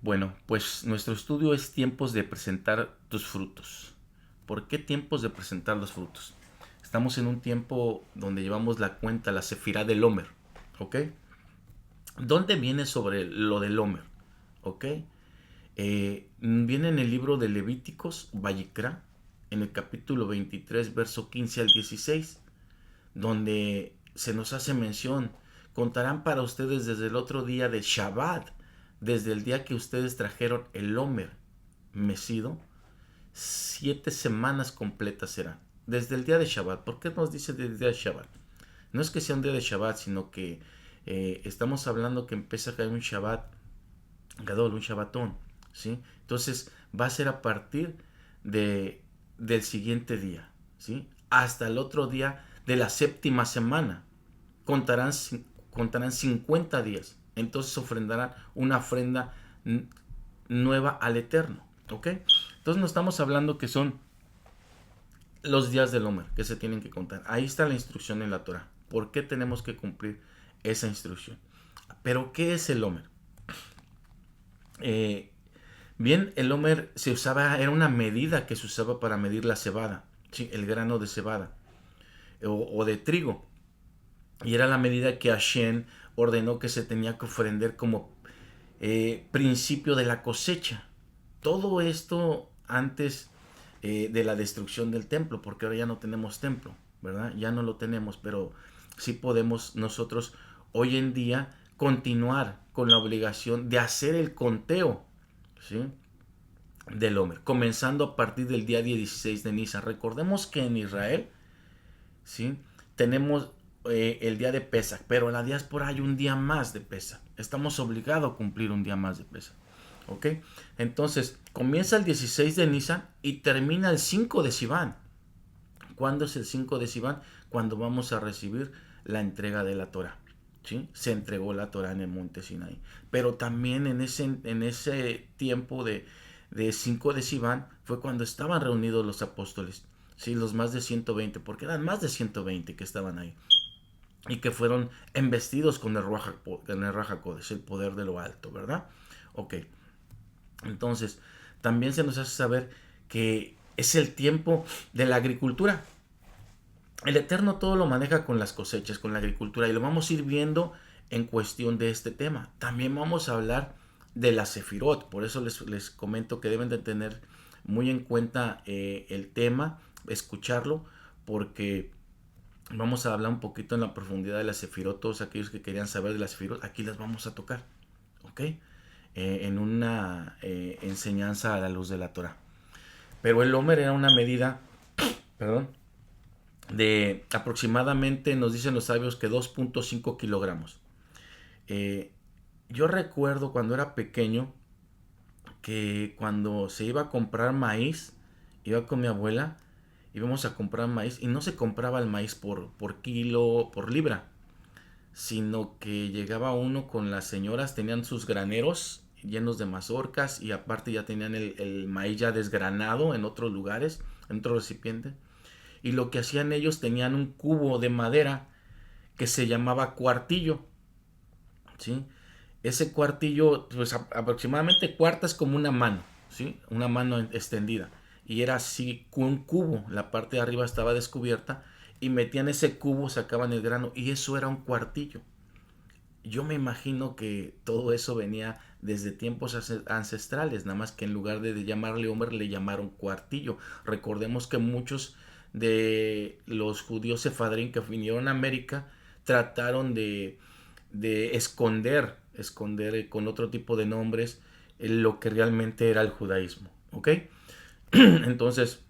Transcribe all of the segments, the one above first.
Bueno, pues nuestro estudio es tiempos de presentar tus frutos. ¿Por qué tiempos de presentar los frutos? Estamos en un tiempo donde llevamos la cuenta, la sefirá del Homer, ¿ok? ¿Dónde viene sobre lo del Homer? ¿Ok? Viene en el libro de Levíticos, Vayikra, en el capítulo 23, verso 15 al 16, donde se nos hace mención, contarán para ustedes desde el otro día de Shabbat, desde el día que ustedes trajeron el Homer mecido, 7 semanas completas serán. Desde el día de Shabbat. ¿Por qué nos dice desde el día de Shabbat? No es que sea un día de Shabbat, sino que estamos hablando que empieza a caer un Shabbat Gadol, un Shabbatón, ¿sí? Entonces va a ser a partir de, del siguiente día, ¿sí? Hasta el otro día de la séptima semana. Contarán, contarán 50 días. Entonces ofrendarán una ofrenda nueva al Eterno, ¿ok? Entonces no estamos hablando que son los días del Homer que se tienen que contar. Ahí está la instrucción en la Torah. ¿Por qué tenemos que cumplir esa instrucción? Pero ¿qué es el Homer? Eh, Bien, el Homer se usaba, era una medida que se usaba para medir la cebada, ¿sí? El grano de cebada o de trigo. Y era la medida que Hashem ordenó que se tenía que ofrender como principio de la cosecha. Todo esto antes de la destrucción del templo, porque ahora ya no tenemos templo, ¿verdad? Ya no lo tenemos, pero sí podemos nosotros hoy en día continuar con la obligación de hacer el conteo, ¿sí? Del Homer, comenzando a partir del día 16 de Nisan. Recordemos que en Israel, ¿sí? Tenemos el día de Pesach, pero en la diáspora hay un día más de Pesach. Estamos obligados a cumplir un día más de Pesach. ¿Ok? Entonces, comienza el 16 de Nisan y termina el 5 de Sivan. ¿Cuándo es el 5 de Sivan? Cuando vamos a recibir la entrega de la Torah. ¿Sí? Se entregó la Torah en el monte Sinai. Pero también en ese tiempo de 5 de Sivan fue cuando estaban reunidos los apóstoles. ¿Sí? Los más de 120, porque eran más de 120 que estaban ahí. Y que fueron embestidos con el Raja Kodesh, el poder de lo alto, ¿verdad? Ok. Entonces, también se nos hace saber que es el tiempo de la agricultura. El Eterno todo lo maneja con las cosechas, con la agricultura, y lo vamos a ir viendo en cuestión de este tema. También vamos a hablar de la Sefirot, por eso les comento que deben de tener muy en cuenta el tema, escucharlo, porque vamos a hablar un poquito en la profundidad de la Sefirot. Todos aquellos que querían saber de la Sefirot, aquí las vamos a tocar, ¿ok? En una enseñanza a la luz de la Torah. Pero el Homer era una medida, perdón, de aproximadamente, nos dicen los sabios, que 2.5 kilogramos. Eh, yo recuerdo cuando era pequeño que cuando se iba a comprar maíz, iba con mi abuela, íbamos a comprar maíz y no se compraba el maíz por kilo, por libra, sino que llegaba uno con las señoras, tenían sus graneros llenos de mazorcas y aparte ya tenían el maíz ya desgranado en otros lugares, en otro recipiente. Y lo que hacían ellos, tenían un cubo de madera que se llamaba cuartillo, ¿sí? Ese cuartillo, pues aproximadamente cuartas como una mano, ¿sí? Una mano extendida. Y era así, un cubo, la parte de arriba estaba descubierta y metían ese cubo, sacaban el grano y eso era un cuartillo. Yo me imagino que todo eso venía desde tiempos ancestrales, nada más que en lugar de llamarle Homer le llamaron cuartillo. Recordemos que muchos de los judíos sefardín que vinieron a América trataron de esconder con otro tipo de nombres lo que realmente era el judaísmo, ¿ok? Entonces,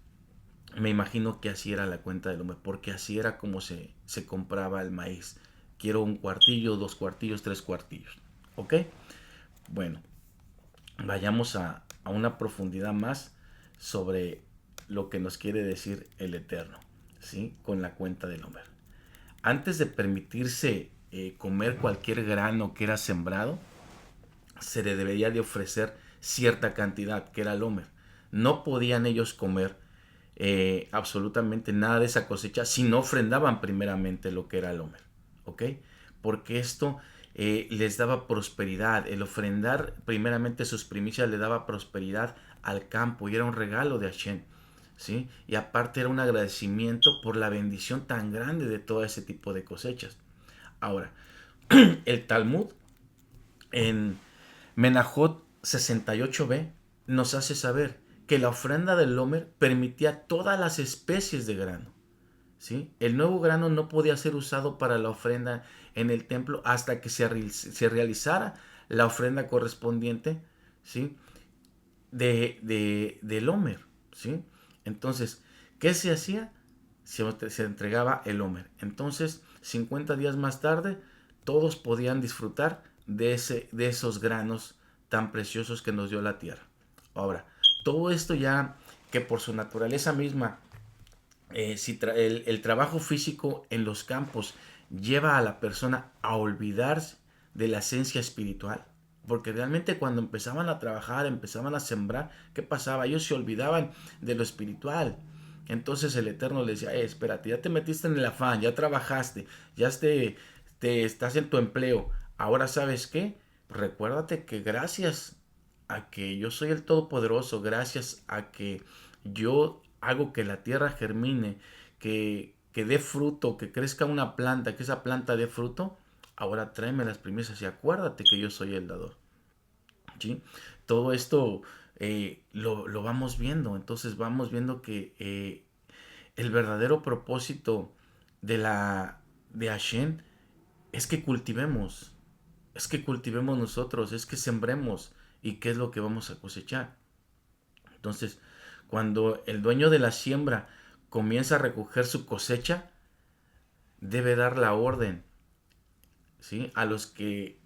me imagino que así era la cuenta del hombre, porque así era como se compraba el maíz. Quiero un cuartillo, 2 cuartillos, 3 cuartillos. ¿Ok? Bueno, vayamos a una profundidad más sobre lo que nos quiere decir el Eterno, ¿sí? Con la cuenta del hombre. Antes de permitirse comer cualquier grano que era sembrado, se le debería de ofrecer cierta cantidad, que era el homer. No podían ellos comer absolutamente nada de esa cosecha si no ofrendaban primeramente lo que era el homer, ¿ok? Porque esto les daba prosperidad. El ofrendar primeramente sus primicias le daba prosperidad al campo y era un regalo de Hashem, ¿sí? Y aparte era un agradecimiento por la bendición tan grande de todo ese tipo de cosechas. Ahora, el Talmud en Menajot 68b nos hace saber que la ofrenda del Homer permitía todas las especies de grano. ¿Sí? El nuevo grano no podía ser usado para la ofrenda en el templo hasta que se realizara la ofrenda correspondiente, ¿sí? Del Homer, ¿sí? Entonces, ¿qué se hacía? Se entregaba el Homer. Entonces, 50 días más tarde, todos podían disfrutar de esos granos tan preciosos que nos dio la tierra. Ahora, todo esto ya que por su naturaleza misma si el trabajo físico en los campos lleva a la persona a olvidarse de la esencia espiritual. Porque realmente cuando empezaban a trabajar, empezaban a sembrar, ¿qué pasaba? Ellos se olvidaban de lo espiritual. Entonces el Eterno les decía, espérate, ya te metiste en el afán, ya trabajaste, ya te estás en tu empleo. Ahora, ¿sabes qué? Recuérdate que gracias a que yo soy el Todopoderoso, gracias a que yo hago que la tierra germine, que dé fruto, que crezca una planta, que esa planta dé fruto, ahora tráeme las primicias y acuérdate que yo soy el dador. ¿Sí? Todo esto lo vamos viendo, entonces vamos viendo que el verdadero propósito de Hashem es que cultivemos nosotros, es que sembremos y qué es lo que vamos a cosechar. Entonces, cuando el dueño de la siembra comienza a recoger su cosecha, debe dar la orden, ¿sí? A los que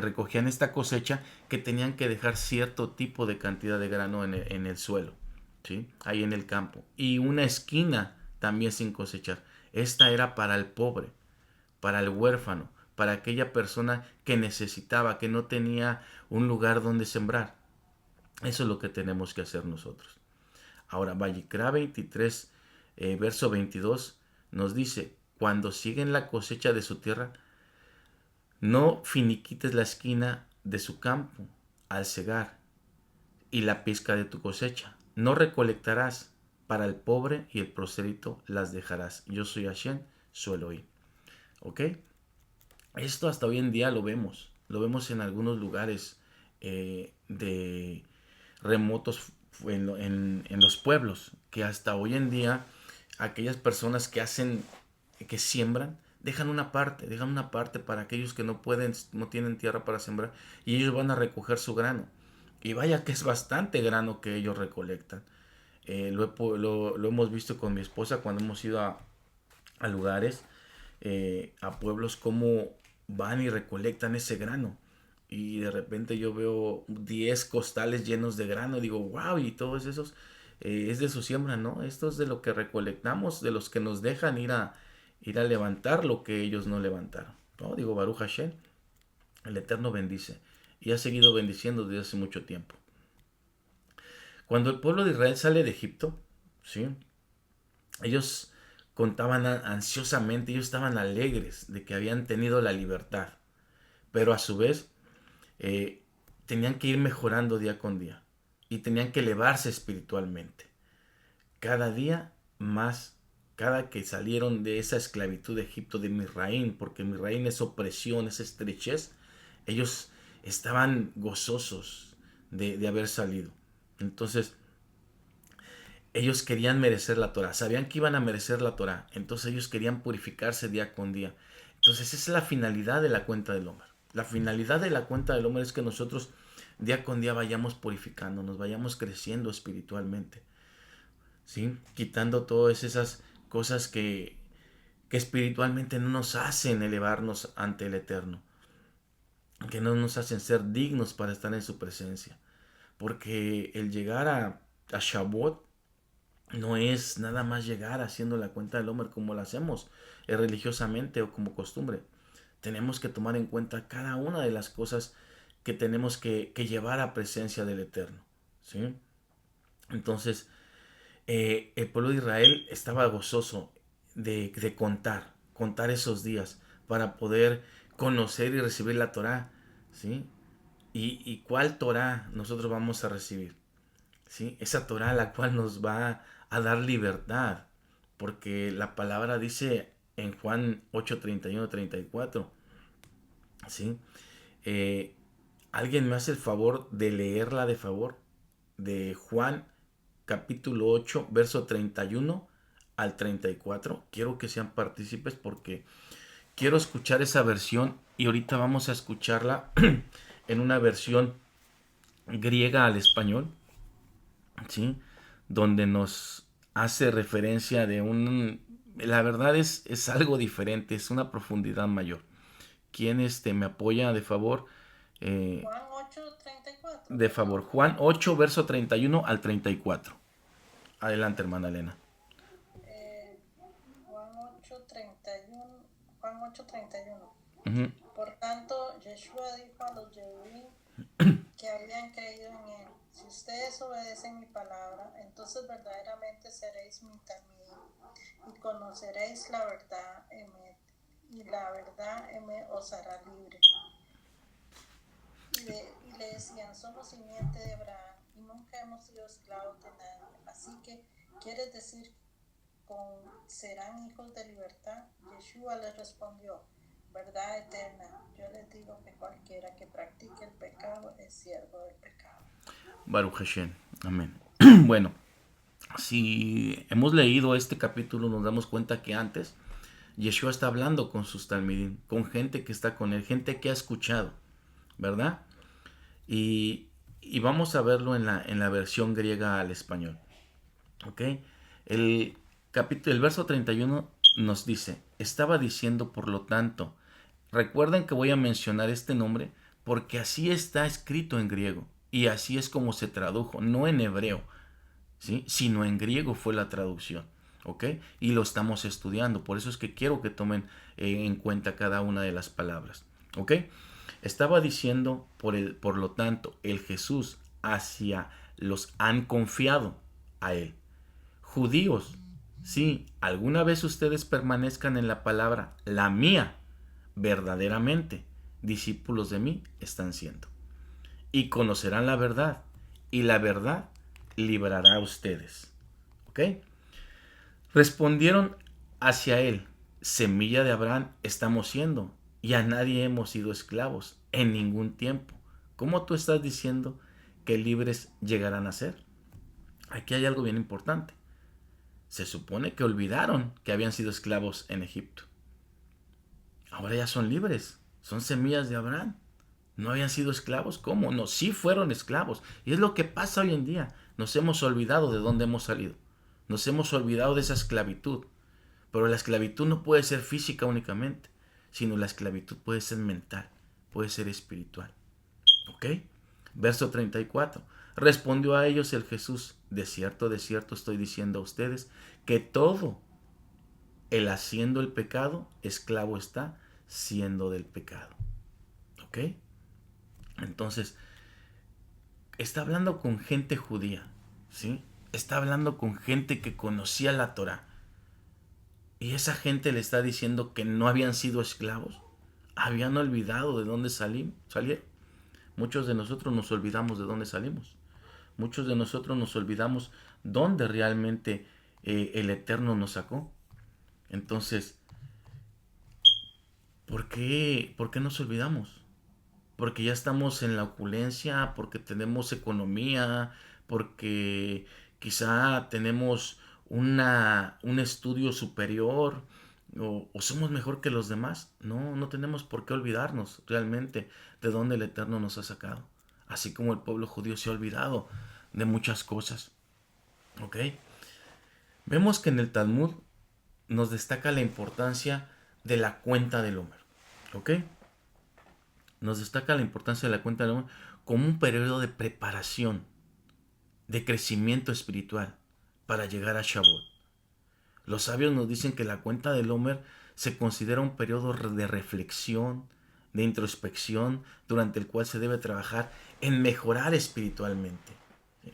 recogían esta cosecha que tenían que dejar cierto tipo de cantidad de grano en el suelo, ¿sí? Ahí en el campo. Y una esquina también sin cosechar. Esta era para el pobre, para el huérfano, para aquella persona que necesitaba, que no tenía un lugar donde sembrar. Eso es lo que tenemos que hacer nosotros. Ahora, Vallicra 23, verso 22, nos dice, cuando siguen la cosecha de su tierra, no finiquites la esquina de su campo al cegar y la pizca de tu cosecha. No recolectarás para el pobre y el prosélito las dejarás. Yo soy Hashem, su Elohim. ¿Ok? Esto hasta hoy en día lo vemos en algunos lugares de remotos en los pueblos, que hasta hoy en día aquellas personas que siembran, dejan una parte para aquellos que no pueden, no tienen tierra para sembrar, y ellos van a recoger su grano. Y vaya que es bastante grano que ellos recolectan. Lo hemos visto con mi esposa cuando hemos ido a lugares, a pueblos, como van y recolectan ese grano. Y de repente yo veo 10 costales llenos de grano. Digo, wow, y todos esos es de su siembra, ¿no? Esto es de lo que recolectamos, de los que nos dejan ir a levantar lo que ellos no levantaron. ¿No? Digo, Baruch Hashem, el Eterno bendice. Y ha seguido bendiciendo desde hace mucho tiempo. Cuando el pueblo de Israel sale de Egipto, ¿sí? Ellos contaban ansiosamente, ellos estaban alegres de que habían tenido la libertad, pero a su vez eh, tenían que ir mejorando día con día y tenían que elevarse espiritualmente. Cada día más, cada que salieron de esa esclavitud de Egipto, de Misraín, porque Misraín es opresión, es estrechez, ellos estaban gozosos de haber salido. Entonces, ellos querían merecer la Torah, sabían que iban a merecer la Torah, entonces ellos querían purificarse día con día. Entonces esa es la finalidad de la cuenta del Homer. La finalidad de la cuenta del Homer es que nosotros día con día vayamos purificando, nos vayamos creciendo espiritualmente, ¿sí? Quitando todas esas cosas que espiritualmente no nos hacen elevarnos ante el Eterno, que no nos hacen ser dignos para estar en su presencia. Porque el llegar a Shavuot no es nada más llegar haciendo la cuenta del Homer como la hacemos religiosamente o como costumbre. Tenemos que tomar en cuenta cada una de las cosas que tenemos que llevar a presencia del Eterno, ¿sí? Entonces, el pueblo de Israel estaba gozoso de contar esos días para poder conocer y recibir la Torá, ¿sí? ¿Y cuál Torá nosotros vamos a recibir? ¿Sí? Esa Torá la cual nos va a dar libertad, porque la palabra dice en Juan 8:31-34, ¿sí? Eh, ¿Alguien me hace el favor de leerla de favor? De Juan capítulo 8, verso 31 al 34. Quiero que sean partícipes porque quiero escuchar esa versión y ahorita vamos a escucharla en una versión griega al español, ¿sí? Donde nos hace referencia de un... La verdad es algo diferente, es una profundidad mayor. ¿Quién me apoya de favor? Juan 8:34, De favor, perdón. Juan 8, verso 31 al 34. Adelante, hermana Elena. Eh, Juan 8:31. Juan 8:31. Ujú. Por tanto, Yeshua dijo a los Yehudim que habían creído en él: si ustedes obedecen mi palabra, entonces verdaderamente seréis mi talmidim y conoceréis la verdad, Emet, y la verdad, Emet, os hará libre. Y le decían: somos simiente de Abraham y nunca hemos sido esclavos de nadie. Así que, ¿quieres decir serán hijos de libertad? Yeshua les respondió: verdad eterna, yo les digo que cualquiera que practique el pecado es siervo del pecado. Baruch Hashem. Amén. Bueno, si hemos leído este capítulo, nos damos cuenta que antes Yeshua está hablando con sus talmidim, con gente que está con él, gente que ha escuchado, ¿verdad? Y vamos a verlo en la versión griega al español. ¿Ok? El verso 31 nos dice, estaba diciendo por lo tanto, recuerden que voy a mencionar este nombre porque así está escrito en griego y así es como se tradujo, no en hebreo, ¿sí? Sino en griego fue la traducción. ¿Ok? Y lo estamos estudiando, por eso es que quiero que tomen en cuenta cada una de las palabras. ¿Ok? Estaba diciendo, por lo tanto, el Jesús hacia los han confiado a él. Judíos, si alguna vez ustedes permanezcan en la palabra, la mía, verdaderamente, discípulos de mí están siendo. Y conocerán la verdad, y la verdad librará a ustedes. ¿Ok? Respondieron hacia él, semilla de Abraham estamos siendo, y a nadie hemos sido esclavos en ningún tiempo. ¿Cómo tú estás diciendo que libres llegarán a ser? Aquí hay algo bien importante. Se supone que olvidaron que habían sido esclavos en Egipto. Ahora ya son libres, son semillas de Abraham. No habían sido esclavos, ¿cómo? No, sí fueron esclavos. Y es lo que pasa hoy en día. Nos hemos olvidado de dónde hemos salido. Nos hemos olvidado de esa esclavitud. Pero la esclavitud no puede ser física únicamente, sino la esclavitud puede ser mental, puede ser espiritual. ¿Ok? Verso 34. Respondió a ellos el Jesús, de cierto estoy diciendo a ustedes, que todo el haciendo el pecado, esclavo está siendo del pecado. ¿Ok? Entonces, está hablando con gente judía, ¿sí? Está hablando con gente que conocía la Torá. Y esa gente le está diciendo que no habían sido esclavos. Habían olvidado de dónde salieron. Muchos de nosotros nos olvidamos de dónde salimos. Muchos de nosotros nos olvidamos dónde realmente el Eterno nos sacó. Entonces, ¿por qué nos olvidamos? Porque ya estamos en la opulencia, porque tenemos economía, porque quizá tenemos un estudio superior o somos mejor que los demás. No, no tenemos por qué olvidarnos realmente de dónde el Eterno nos ha sacado. Así como el pueblo judío se ha olvidado de muchas cosas. ¿Ok? Vemos que en el Talmud nos destaca la importancia de la cuenta del Homer. ¿Ok? Nos destaca la importancia de la cuenta del Homer como un periodo de preparación, de crecimiento espiritual para llegar a Shavuot. Los sabios nos dicen que la cuenta del Homer se considera un periodo de reflexión, de introspección, durante el cual se debe trabajar en mejorar espiritualmente.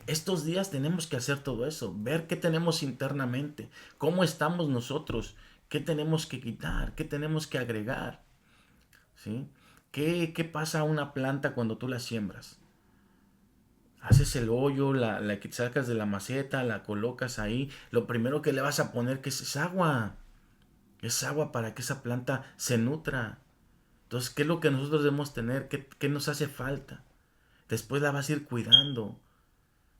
Estos días tenemos que hacer todo eso, ver qué tenemos internamente, cómo estamos nosotros, qué tenemos que quitar, qué tenemos que agregar. ¿sí? ¿Qué pasa a una planta cuando tú la siembras? Haces el hoyo, la que sacas de la maceta, la colocas ahí. Lo primero que le vas a poner que es agua. Es agua para que esa planta se nutra. Entonces, ¿qué es lo que nosotros debemos tener? ¿Qué nos hace falta? Después la vas a ir cuidando.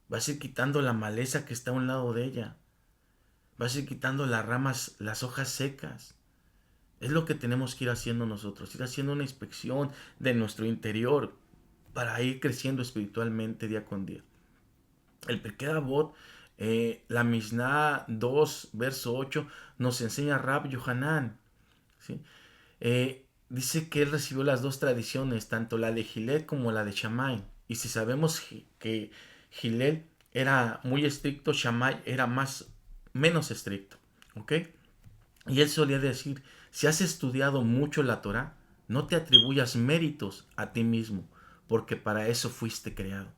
Vas a ir quitando la maleza que está a un lado de ella. Vas a ir quitando las ramas, las hojas secas. Es lo que tenemos que ir haciendo nosotros. Ir haciendo una inspección de nuestro interior para ir creciendo espiritualmente día con día. El Pirkei Avot, la Mishnah 2, verso 8, nos enseña Rab Yohanan. ¿Sí? Dice que él recibió las dos tradiciones, tanto la de Hillel como la de Shammai. Y si sabemos que Hillel era muy estricto, Shammai era menos estricto. ¿Ok? Y él solía decir, si has estudiado mucho la Torah, no te atribuyas méritos a ti mismo, porque para eso fuiste creado.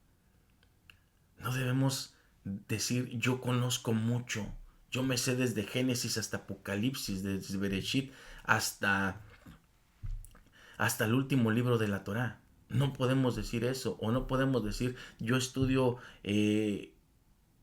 No debemos decir, yo conozco mucho, yo me sé desde Génesis hasta Apocalipsis, desde Bereshit hasta el último libro de la Torá. No podemos decir eso, o no podemos decir, yo estudio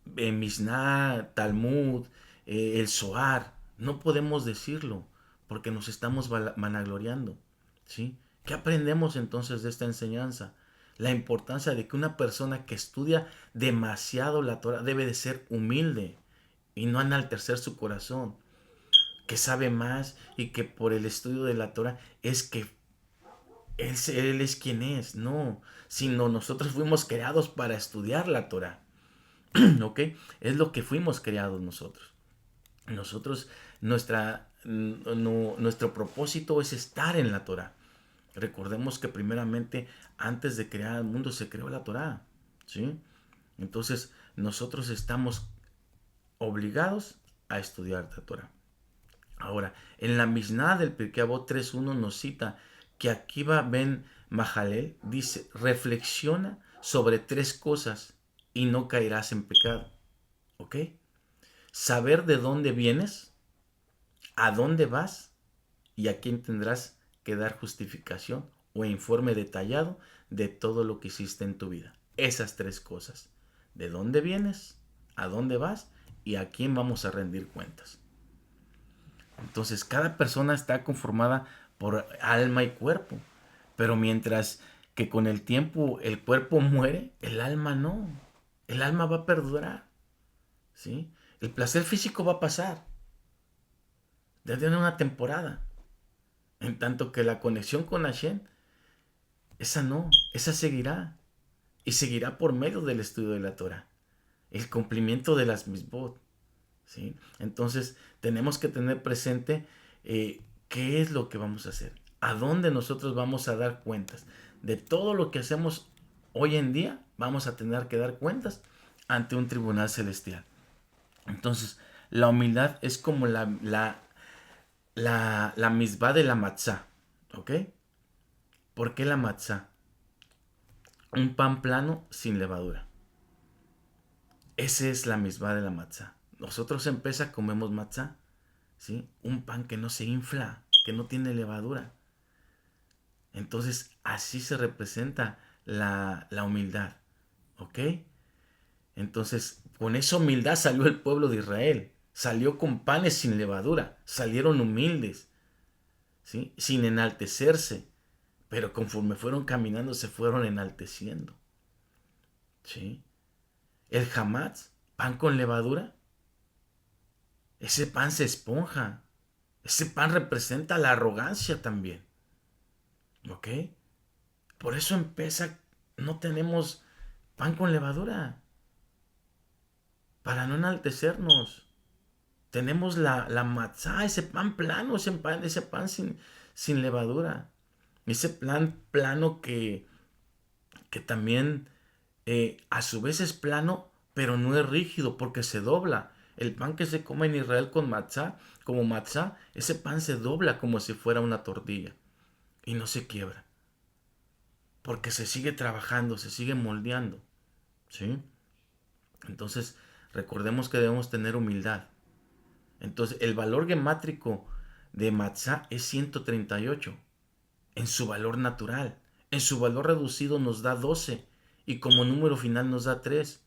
Mishnah, Talmud, el Zohar. No podemos decirlo, porque nos estamos vanagloriando. ¿Sí? ¿Qué aprendemos entonces de esta enseñanza? La importancia de que una persona que estudia demasiado la Torah debe de ser humilde y no enaltecer su corazón, que sabe más y que por el estudio de la Torah es que él es quien es, no, sino nosotros fuimos creados para estudiar la Torah, ¿ok? Es lo que fuimos creados nosotros. Nosotros, nuestro propósito es estar en la Torah. Recordemos que primeramente, antes de crear el mundo, se creó la Torah, ¿sí? Entonces, nosotros estamos obligados a estudiar la Torah. Ahora, en la Mishnah del Pirkei Avot 3.1 nos cita que Akiva ben Mahalel dice, reflexiona sobre tres cosas y no caerás en pecado. ¿Ok? Saber de dónde vienes, a dónde vas y a quién tendrás que dar justificación o informe detallado de todo lo que hiciste en tu vida. Esas tres cosas. De dónde vienes, a dónde vas y a quién vamos a rendir cuentas. Entonces, cada persona está conformada por alma y cuerpo. Pero mientras que con el tiempo el cuerpo muere, el alma no. El alma va a perdurar. ¿Sí? El placer físico va a pasar. Debe tener una temporada. En tanto que la conexión con Hashem, esa no, esa seguirá. Y seguirá por medio del estudio de la Torah. El cumplimiento de las misbot. ¿Sí? Entonces tenemos que tener presente qué es lo que vamos a hacer, a dónde nosotros vamos a dar cuentas. De todo lo que hacemos hoy en día, vamos a tener que dar cuentas ante un tribunal celestial. Entonces, la humildad es como la misbah de la matzá. ¿Ok? ¿Por qué la matzá? Un pan plano sin levadura. Esa es la misbah de la matzá. Nosotros en Pesa comemos matzá, ¿sí? Un pan que no se infla, que no tiene levadura. Entonces, así se representa la humildad, ¿ok? Entonces, con esa humildad salió el pueblo de Israel. Salió con panes sin levadura. Salieron humildes, ¿sí? Sin enaltecerse. Pero conforme fueron caminando, se fueron enalteciendo, ¿sí? El hamatz, pan con levadura, ese pan se esponja. Ese pan representa la arrogancia también. ¿Ok? Por eso en Pesach no tenemos pan con levadura. Para no enaltecernos. Tenemos la matzá, ese pan plano, ese pan sin levadura. Ese plan plano que también a su vez es plano, pero no es rígido porque se dobla. El pan que se come en Israel con matzá, como matzá, ese pan se dobla como si fuera una tortilla y no se quiebra. Porque se sigue trabajando, se sigue moldeando. ¿Sí? Entonces, recordemos que debemos tener humildad. Entonces, el valor gemátrico de matzá es 138. en su valor natural. En su valor reducido nos da 12 y como número final nos da 3.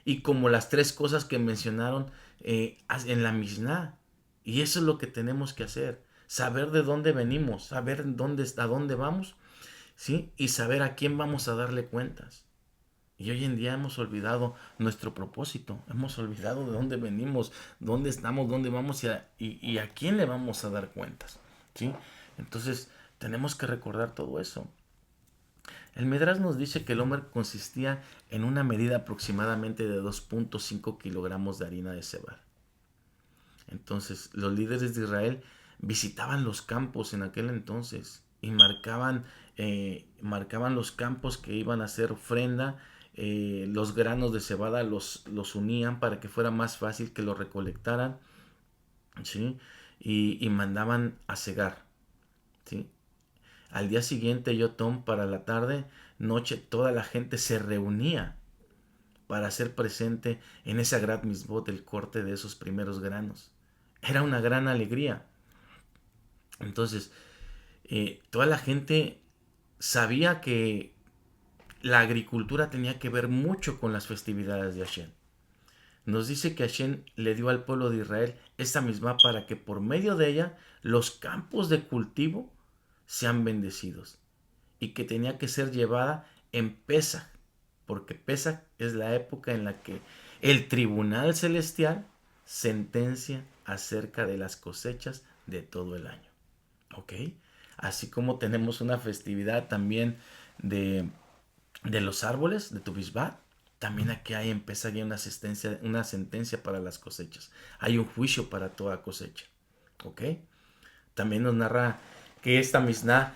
Y como las tres cosas que mencionaron en la Mishnah. Y eso es lo que tenemos que hacer. Saber de dónde venimos, saber a dónde vamos, ¿sí? Y saber a quién vamos a darle cuentas. Y hoy en día hemos olvidado nuestro propósito, hemos olvidado de dónde venimos, dónde estamos, dónde vamos y a quién le vamos a dar cuentas, ¿sí? Entonces tenemos que recordar todo eso. El Midrash nos dice que el Omer consistía en una medida aproximadamente de 2.5 kilogramos de harina de cebada. Entonces los líderes de Israel visitaban los campos en aquel entonces y marcaban los campos que iban a hacer ofrenda. Los granos de cebada los unían para que fuera más fácil que los recolectaran, ¿sí? Y mandaban a cegar, ¿sí? Al día siguiente, Yom, para la tarde, noche, toda la gente se reunía para hacer presente en esa Grat Mitzvot el corte de esos primeros granos. Era una gran alegría. Entonces, toda la gente sabía que la agricultura tenía que ver mucho con las festividades de Hashem. Nos dice que Hashem le dio al pueblo de Israel esta misma para que por medio de ella los campos de cultivo sean bendecidos y que tenía que ser llevada en Pesaj, porque Pesaj es la época en la que el tribunal celestial sentencia acerca de las cosechas de todo el año. ¿Ok? Así como tenemos una festividad también de, de los árboles, de Tu Bishvat, también aquí hay en Pesaj una sentencia para las cosechas. Hay un juicio para toda cosecha. ¿Ok? También nos narra que esta Mishnah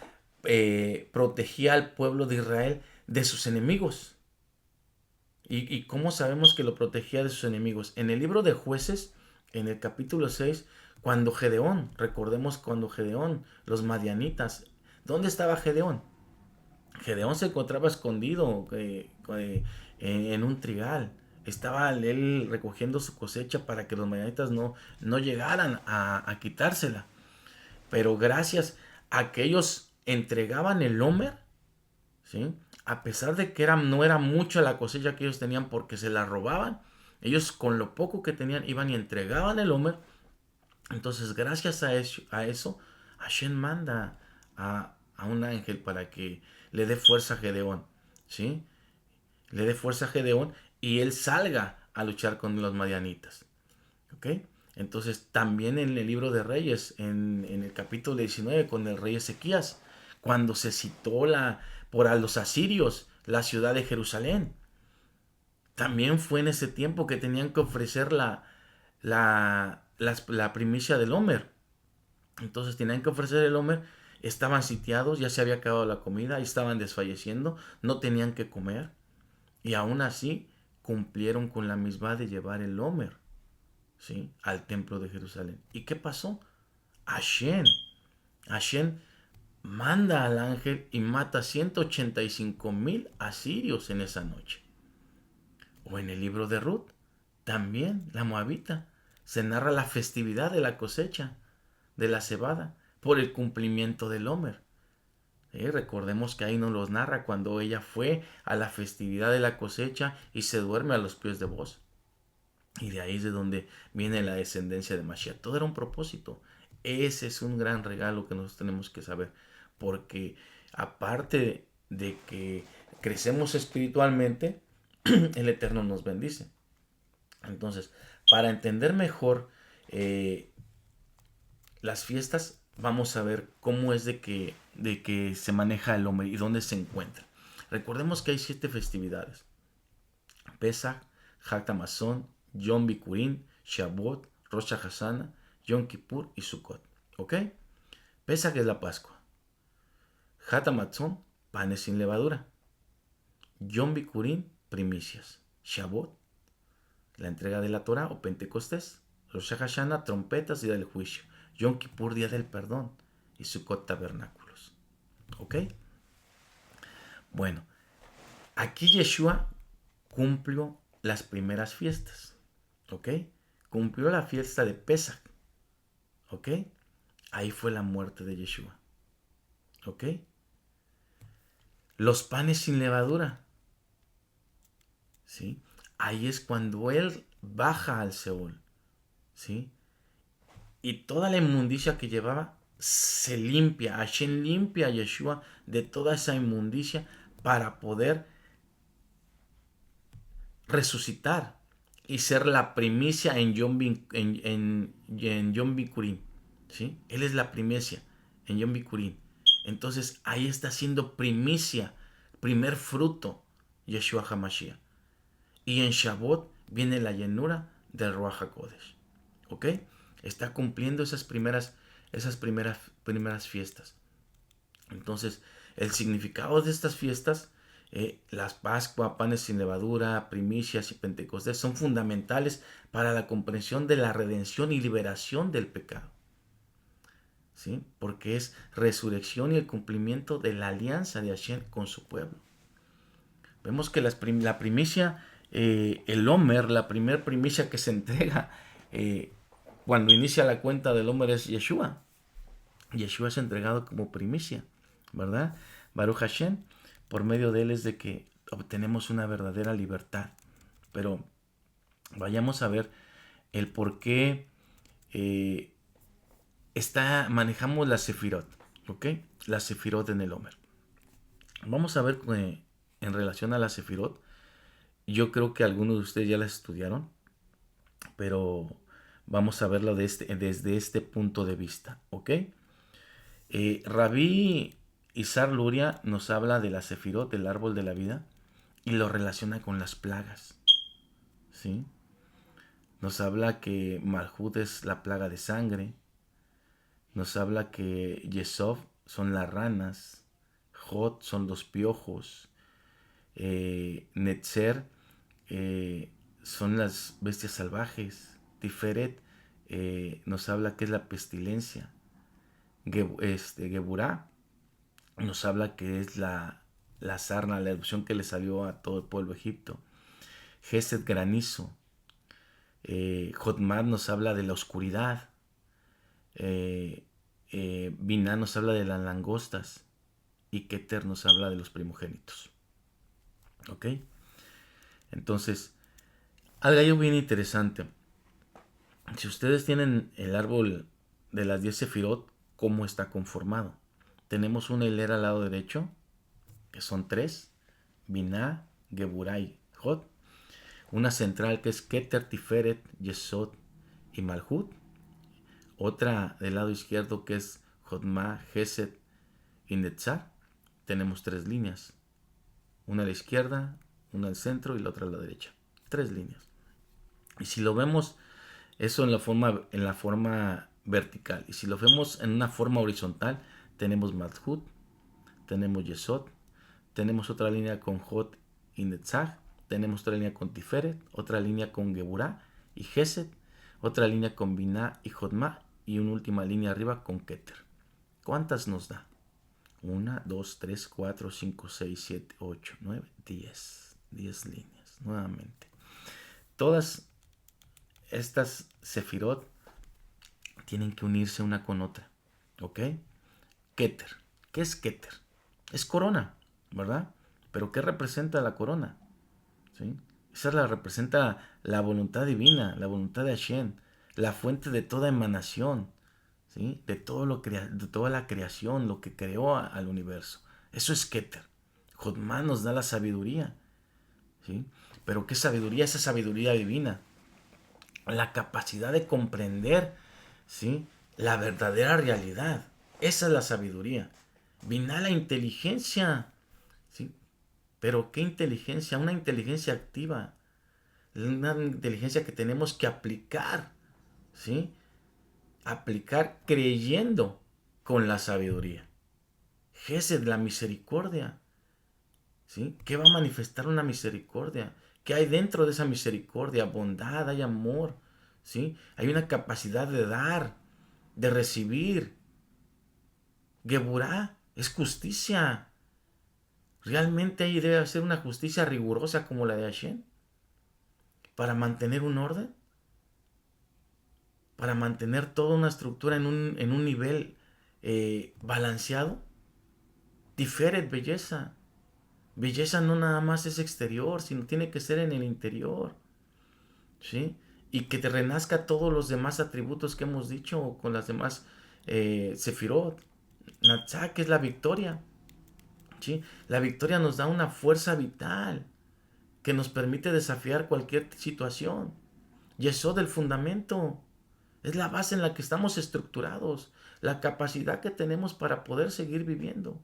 protegía al pueblo de Israel de sus enemigos. ¿Y cómo sabemos que lo protegía de sus enemigos? En el libro de Jueces, en el capítulo 6, cuando Gedeón, recordemos cuando Gedeón, los madianitas, ¿dónde estaba Gedeón? Gedeón se encontraba escondido en un trigal. Estaba él recogiendo su cosecha para que los madianitas no llegaran a quitársela. Pero gracias a que ellos entregaban el Homer, ¿sí? A pesar de que no era mucha la cosecha que ellos tenían porque se la robaban, ellos con lo poco que tenían iban y entregaban el Homer. Entonces, gracias a eso Hashem manda a un ángel para que le dé fuerza a Gedeón, ¿sí? Le dé fuerza a Gedeón y él salga a luchar con los madianitas. ¿Ok? Entonces, también en el libro de Reyes, en el capítulo 19, con el rey Ezequías, cuando se citó por a los asirios la ciudad de Jerusalén, también fue en ese tiempo que tenían que ofrecer la primicia del Homer. Entonces, tenían que ofrecer el Homer, estaban sitiados, ya se había acabado la comida, estaban desfalleciendo, no tenían que comer, y aún así cumplieron con la misma de llevar el Homer, ¿sí? Al templo de Jerusalén. ¿Y qué pasó? Hashem manda al ángel y mata 185,000 asirios en esa noche. O en el libro de Ruth, también la moabita, se narra la festividad de la cosecha de la cebada por el cumplimiento del Homer. Recordemos que ahí nos los narra cuando ella fue a la festividad de la cosecha y se duerme a los pies de Boz. Y de ahí es de donde viene la descendencia de Mashiach. Todo era un propósito. Ese es un gran regalo que nosotros tenemos que saber. Porque aparte de que crecemos espiritualmente, el Eterno nos bendice. Entonces, para entender mejor las fiestas, vamos a ver cómo es de que se maneja el hombre y dónde se encuentra. Recordemos que hay 7 festividades. Pesach, Hag Hamazon, Yom Bikurim, Shavuot, Rosh Hashanah, Yom Kippur y Sukkot. ¿Ok? Pesach es la Pascua. Hag Hamazon, panes sin levadura. Yom Bikurim, primicias. Shavuot, la entrega de la Torah o Pentecostés. Rosh Hashanah, trompetas, día del juicio. Yom Kippur, día del perdón. Y Sukkot, tabernáculos. ¿Ok? Bueno, aquí Yeshua cumplió las primeras fiestas. ¿Ok? Cumplió la fiesta de Pesach. ¿Ok? Ahí fue la muerte de Yeshua. ¿Ok? los panes sin levadura, ¿sí? Ahí es cuando Él baja al Seol, ¿sí? Y toda la inmundicia que llevaba se limpia. Hashem limpia a Yeshua de toda esa inmundicia para poder resucitar y ser la primicia en Yom Bikurim, ¿sí? Él es la primicia en Yom Bikurim. Entonces ahí está siendo primicia, primer fruto, Yeshua HaMashiach. Y en Shavuot viene la llenura del Ruach HaKodesh. ¿Ok? Está cumpliendo esas primeras fiestas. Entonces, el significado de estas fiestas, las Pascua, panes sin levadura, primicias y Pentecostés, son fundamentales para la comprensión de la redención y liberación del pecado, ¿sí? Porque es resurrección y el cumplimiento de la alianza de Hashem con su pueblo. Vemos que la primicia, el Omer, la primera primicia que se entrega cuando inicia la cuenta del Omer es Yeshua. Yeshua es entregado como primicia, ¿verdad? Baruch Hashem, por medio de él es de que obtenemos una verdadera libertad. Pero vayamos a ver el por qué manejamos la Sefirot, ¿ok? La Sefirot en el Omer. Vamos a ver en relación a la Sefirot. Yo creo que algunos de ustedes ya las estudiaron, pero vamos a verlo desde este punto de vista, ¿ok? Rabí Izar Luria nos habla de la Sefirot, del árbol de la vida, y lo relaciona con las plagas, ¿sí? Nos habla que Malhut es la plaga de sangre, nos habla que Yesov son las ranas, Jot son los piojos, Netzer son las bestias salvajes, Tiferet nos habla que es la pestilencia, Geburá nos habla que es la sarna, la erupción que le salió a todo el pueblo de Egipto. Gesed, granizo. Jotmad nos habla de la oscuridad. Binah nos habla de las langostas. Y Keter nos habla de los primogénitos. ¿Ok? Entonces, algo bien interesante. Si ustedes tienen el árbol de las 10 sefirot, ¿cómo está conformado? Tenemos una hilera al lado derecho, que son 3, Binah, Geburah y Jot. Una central que es Keter, Tiferet, Yesod y Malhut. Otra del lado izquierdo que es Jotma, Gesed y Netzar. Tenemos 3 líneas. Una a la izquierda, una al centro y la otra a la derecha. 3 líneas. Y si lo vemos eso en la forma vertical, y si lo vemos en una forma horizontal, tenemos Malhut, tenemos Yesod, tenemos otra línea con Jot y Netzach, tenemos otra línea con Tiferet, otra línea con Geburah y Gesed, otra línea con Binah y Jotma y una última línea arriba con Keter. ¿Cuántas nos da? 1, 2, 3, 4, 5, 6, 7, 8, 9, 10. 10 líneas, nuevamente. Todas estas sefirot tienen que unirse una con otra. ¿Ok? Keter. ¿Qué es Keter? Es corona, ¿verdad? Pero ¿qué representa la corona? ¿Sí? Esa representa la voluntad divina, la voluntad de Hashem, la fuente de toda emanación, ¿sí? De toda la creación, lo que creó al universo. Eso es Keter. Jotman nos da la sabiduría, ¿sí? Pero ¿qué sabiduría? Esa sabiduría divina. La capacidad de comprender, ¿sí? La verdadera realidad. Esa es la sabiduría. Vina la inteligencia, ¿sí? Pero ¿qué inteligencia? Una inteligencia activa. Una inteligencia que tenemos que aplicar, ¿sí? Aplicar creyendo con la sabiduría. Gesed, la misericordia, ¿sí? ¿Qué va a manifestar una misericordia? ¿Qué hay dentro de esa misericordia? Bondad, hay amor, ¿sí? Hay una capacidad de dar, de recibir. Geburah es justicia. ¿Realmente ahí debe ser una justicia rigurosa como la de Hashem? ¿Para mantener un orden? ¿Para mantener toda una estructura en un nivel balanceado? Tiferet, belleza. Belleza no nada más es exterior, sino tiene que ser en el interior. ¿Sí? Y que te renazca todos los demás atributos que hemos dicho con las demás Sefirot. Natsá, que es la victoria. ¿Sí? La victoria nos da una fuerza vital que nos permite desafiar cualquier situación. Yesod, el fundamento, es la base en la que estamos estructurados, la capacidad que tenemos para poder seguir viviendo.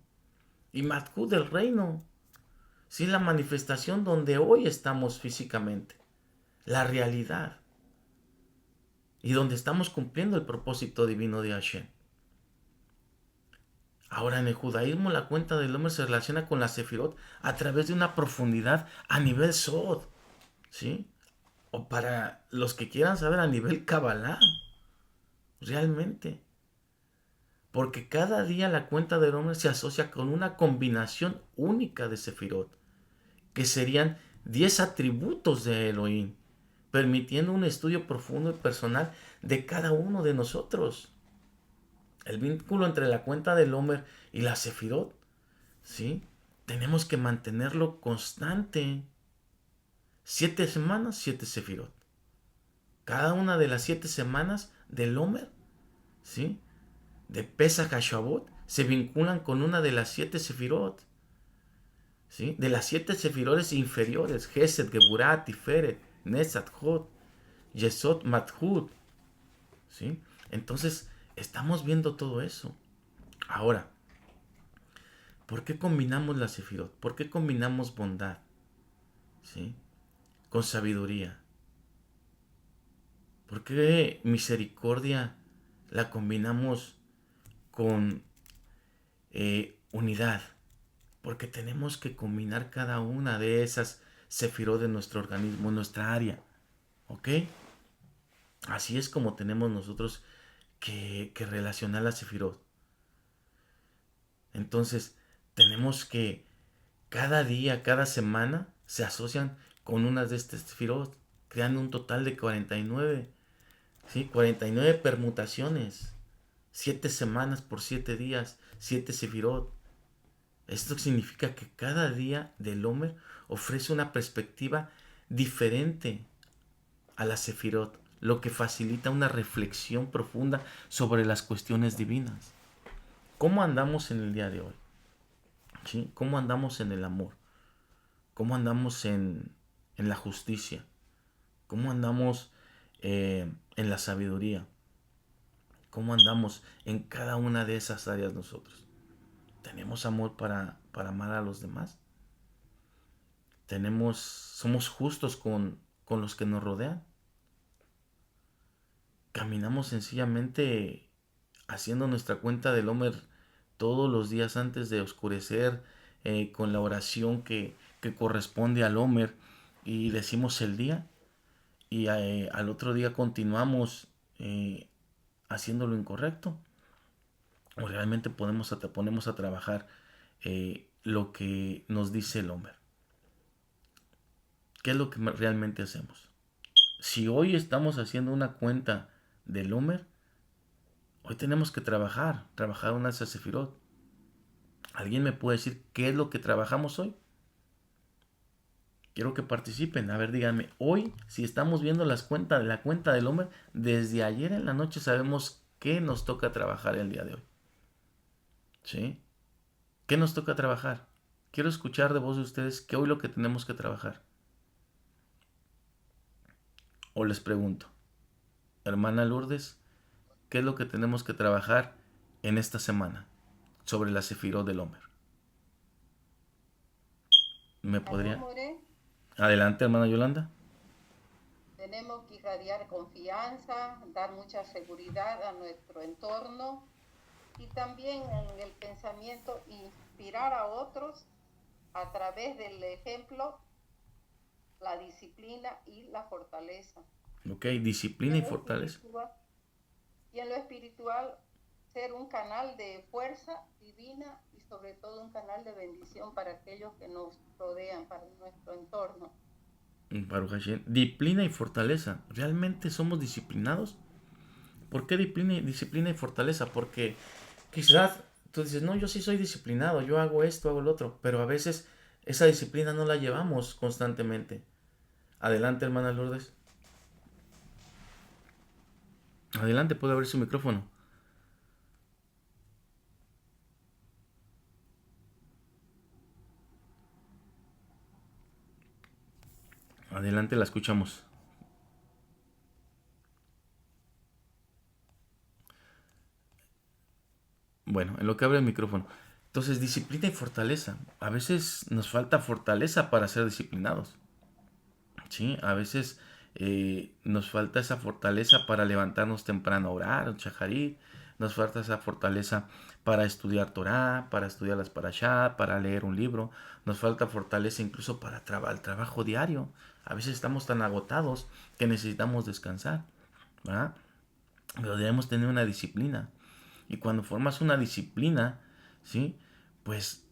Y Matkut, del reino, sí, la manifestación donde hoy estamos físicamente, la realidad, y donde estamos cumpliendo el propósito divino de Hashem. Ahora, en el judaísmo la cuenta del hombre se relaciona con la Sefirot a través de una profundidad a nivel Sod, ¿sí? O para los que quieran saber, a nivel Kabbalah, realmente. Porque cada día la cuenta del hombre se asocia con una combinación única de Sefirot, que serían 10 atributos de Elohim, permitiendo un estudio profundo y personal de cada uno de nosotros. El vínculo entre la cuenta del Homer y la Sefirot, ¿sí? Tenemos que mantenerlo constante. 7 semanas, 7 Sefirot. Cada una de las 7 semanas del Homer, ¿sí? De Pesach a Shavuot, se vinculan con una de las 7 Sefirot, ¿sí? De las 7 Sefirot inferiores, Gesed, Geburah, Tiferet, Netzat, Hod, Yesod, Mathut, ¿sí? Entonces, estamos viendo todo eso. Ahora, ¿por qué combinamos la Sefirot? ¿Por qué combinamos bondad? ¿Sí? Con sabiduría. ¿Por qué misericordia la combinamos con unidad? Porque tenemos que combinar cada una de esas Sefirot de nuestro organismo, nuestra área. ¿Ok? Así es como tenemos nosotros que relacionar la Sefirot. Entonces, tenemos que cada día, cada semana, se asocian con unas de estas Sefirot, creando un total de 49. ¿Sí? 49 permutaciones. 7 semanas por 7 días, 7 Sefirot. Esto significa que cada día del Homer ofrece una perspectiva diferente a la Sefirot, lo que facilita una reflexión profunda sobre las cuestiones divinas. ¿Cómo andamos en el día de hoy? ¿Sí? ¿Cómo andamos en el amor? ¿Cómo andamos en la justicia? ¿Cómo andamos en la sabiduría? ¿Cómo andamos en cada una de esas áreas nosotros? ¿Tenemos amor para amar a los demás? ¿Somos justos con los que nos rodean? ¿Caminamos sencillamente haciendo nuestra cuenta del Homer todos los días antes de oscurecer, con la oración que corresponde al Homer, y decimos el día y al otro día continuamos haciendo lo incorrecto? ¿O realmente ponemos a trabajar lo que nos dice el Homer? ¿Qué es lo que realmente hacemos? Si hoy estamos haciendo una cuenta del Homer, hoy tenemos que trabajar una Sefirot. ¿Alguien me puede decir qué es lo que trabajamos hoy? Quiero que participen. A ver, díganme. Hoy, si estamos viendo la cuenta del Homer, desde ayer en la noche sabemos qué nos toca trabajar el día de hoy. ¿Sí? ¿Qué nos toca trabajar? Quiero escuchar de voz de ustedes qué hoy lo que tenemos que trabajar. O les pregunto, hermana Lourdes, ¿qué es lo que tenemos que trabajar en esta semana sobre la Sefirot del Homer? ¿Me Aló, podría? More. Adelante, hermana Yolanda. Tenemos que irradiar confianza, dar mucha seguridad a nuestro entorno y también en el pensamiento inspirar a otros a través del ejemplo, la disciplina y la fortaleza. Ok, disciplina y fortaleza. Y en lo espiritual, ser un canal de fuerza divina y sobre todo un canal de bendición para aquellos que nos rodean, para nuestro entorno. Baruch Hashem. Disciplina y fortaleza. ¿Realmente somos disciplinados? ¿Por qué disciplina y fortaleza? Porque quizás tú dices, no, yo sí soy disciplinado, yo hago esto, hago el otro, pero a veces esa disciplina no la llevamos constantemente. Adelante, hermana Lourdes. Adelante, puede abrir su micrófono. Adelante, la escuchamos. Bueno, en lo que abre el micrófono. Entonces, disciplina y fortaleza. A veces nos falta fortaleza para ser disciplinados. Sí, a veces nos falta esa fortaleza para levantarnos temprano a orar, un shaharit. Nos falta esa fortaleza para estudiar Torah, para estudiar las parashá, para leer un libro. Nos falta fortaleza incluso para el trabajo diario. A veces estamos tan agotados que necesitamos descansar, ¿verdad? Pero debemos tener una disciplina. Y cuando formas una disciplina, ¿sí? Pues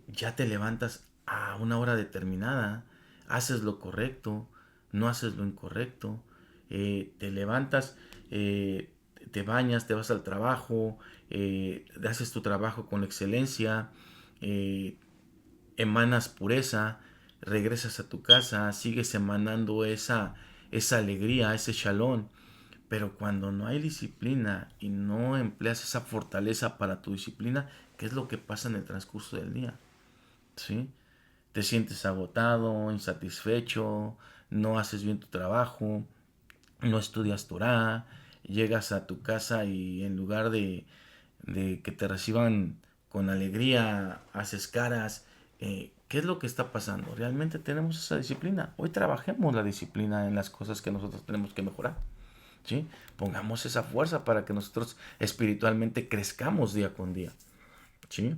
ya te levantas a una hora determinada, haces lo correcto, no haces lo incorrecto, te levantas, te bañas, te vas al trabajo, haces tu trabajo con excelencia, eh, emanas pureza, regresas a tu casa, sigues emanando esa alegría, ese shalom. Pero cuando no hay disciplina y no empleas esa fortaleza para tu disciplina, ¿qué es lo que pasa en el transcurso del día? ¿Sí? Te sientes agotado, insatisfecho, no haces bien tu trabajo, no estudias Torah, llegas a tu casa y en lugar de que te reciban con alegría, haces caras. ¿Qué es lo que está pasando? ¿Realmente tenemos esa disciplina? Hoy trabajemos la disciplina en las cosas que nosotros tenemos que mejorar. ¿Sí? Pongamos esa fuerza para que nosotros espiritualmente crezcamos día con día. ¿Sí?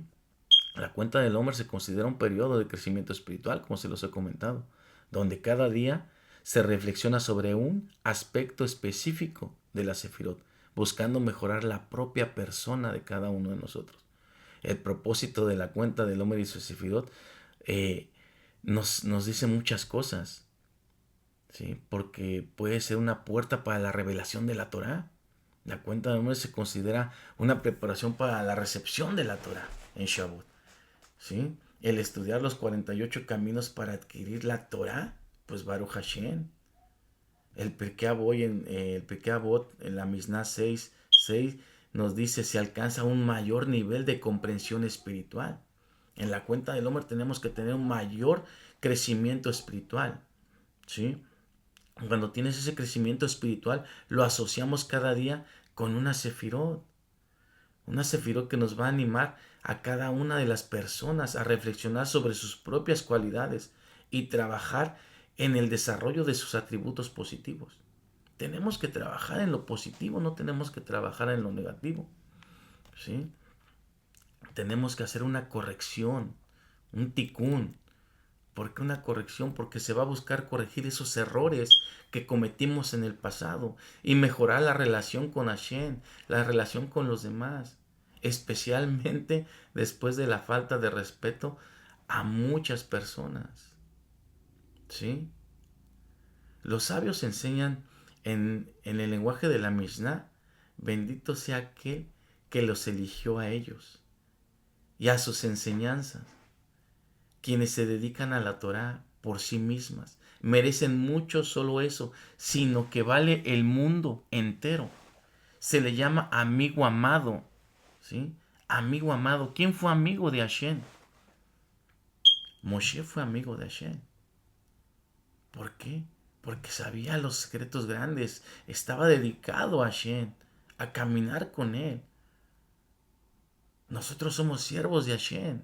La cuenta del hombre se considera un periodo de crecimiento espiritual, como se los he comentado, donde cada día se reflexiona sobre un aspecto específico de la Sefirot, buscando mejorar la propia persona de cada uno de nosotros. El propósito de la cuenta del hombre y su Sefirot eh, nos dice muchas cosas, ¿sí? Porque puede ser una puerta para la revelación de la Torá. La cuenta del hombre se considera una preparación para la recepción de la Torá en Shavuot. ¿Sí? El estudiar los 48 caminos para adquirir la Torah, pues Baruch Hashem. El Pirkei Avot en la Mishnah 6 nos dice se alcanza un mayor nivel de comprensión espiritual. En la cuenta del hombre tenemos que tener un mayor crecimiento espiritual, ¿sí? Cuando tienes ese crecimiento espiritual, lo asociamos cada día con una sefirot que nos va a animar a cada una de las personas a reflexionar sobre sus propias cualidades y trabajar en el desarrollo de sus atributos positivos. Tenemos que trabajar en lo positivo, no tenemos que trabajar en lo negativo. ¿Sí? Tenemos que hacer una corrección, un tikkun. ¿Por qué una corrección? Porque se va a buscar corregir esos errores que cometimos en el pasado y mejorar la relación con Hashem, la relación con los demás, especialmente después de la falta de respeto a muchas personas. ¿Sí? Los sabios enseñan en el lenguaje de la Mishnah, bendito sea aquel que los eligió a ellos y a sus enseñanzas. Quienes se dedican a la Torá por sí mismas merecen mucho solo eso, sino que vale el mundo entero. Se le llama amigo amado, ¿sí? Amigo amado. ¿Quién fue amigo de Hashem? Moshe fue amigo de Hashem. ¿Por qué? Porque sabía los secretos grandes, estaba dedicado a Hashem, a caminar con él. Nosotros somos siervos de Hashem.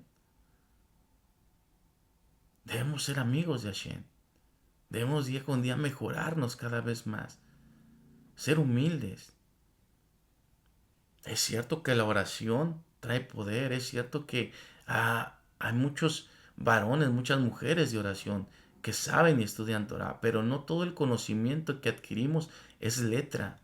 Debemos ser amigos de Hashem. Debemos día con día mejorarnos cada vez más. Ser humildes. Es cierto que la oración trae poder. Es cierto que hay muchos varones, muchas mujeres de oración que saben y estudian Torah. Pero no todo el conocimiento que adquirimos es letra.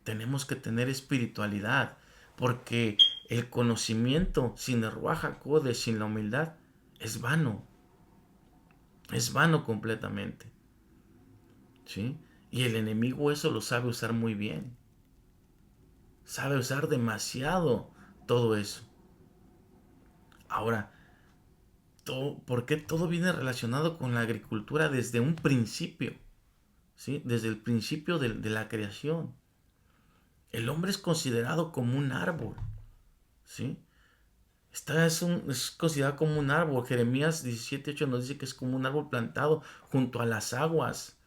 Tenemos que tener espiritualidad. Porque el conocimiento sin el Ruach HaKodesh, sin la humildad, es vano. Es vano completamente. ¿Sí? Y el enemigo eso lo sabe usar muy bien. Sabe usar demasiado todo eso. Ahora, ¿Por qué todo viene relacionado con la agricultura desde un principio? ¿Sí? Desde el principio de la creación. El hombre es considerado como un árbol. ¿Sí? Es considerado como un árbol. Jeremías 17:8 nos dice que es como un árbol plantado junto a las aguas,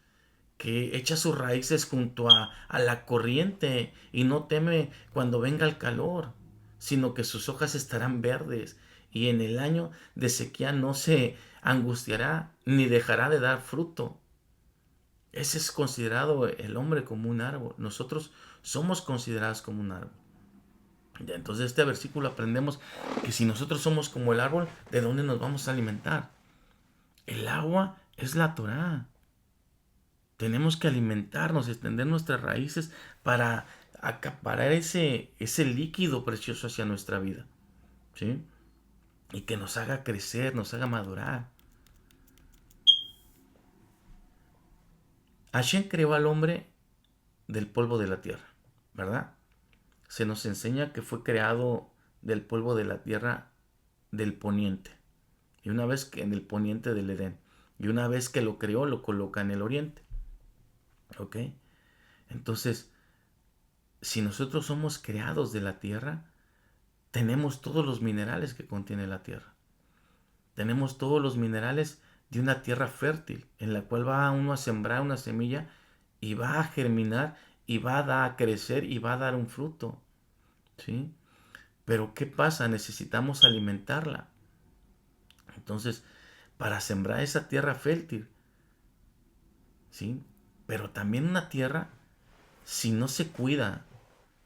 que echa sus raíces junto a la corriente y no teme cuando venga el calor, sino que sus hojas estarán verdes y en el año de sequía no se angustiará ni dejará de dar fruto. Ese es considerado el hombre como un árbol. Nosotros somos considerados como un árbol. Ya, entonces de este versículo aprendemos que si nosotros somos como el árbol, ¿de dónde nos vamos a alimentar? El agua es la Torá. Tenemos que alimentarnos, extender nuestras raíces para acaparar ese líquido precioso hacia nuestra vida. ¿Sí? Y que nos haga crecer, nos haga madurar. Hashem creó al hombre del polvo de la tierra, ¿verdad? Se nos enseña que fue creado del polvo de la tierra del poniente. Y una vez que en el poniente del Edén. Y una vez que lo creó, lo coloca en el oriente. ¿Ok? Entonces, si nosotros somos creados de la tierra, tenemos todos los minerales que contiene la tierra. Tenemos todos los minerales de una tierra fértil, en la cual va uno a sembrar una semilla y va a germinar y va a dar a crecer y va a dar un fruto. ¿Sí? Pero ¿qué pasa? Necesitamos alimentarla. Entonces, para sembrar esa tierra fértil, ¿sí? Pero también una tierra, si no se cuida,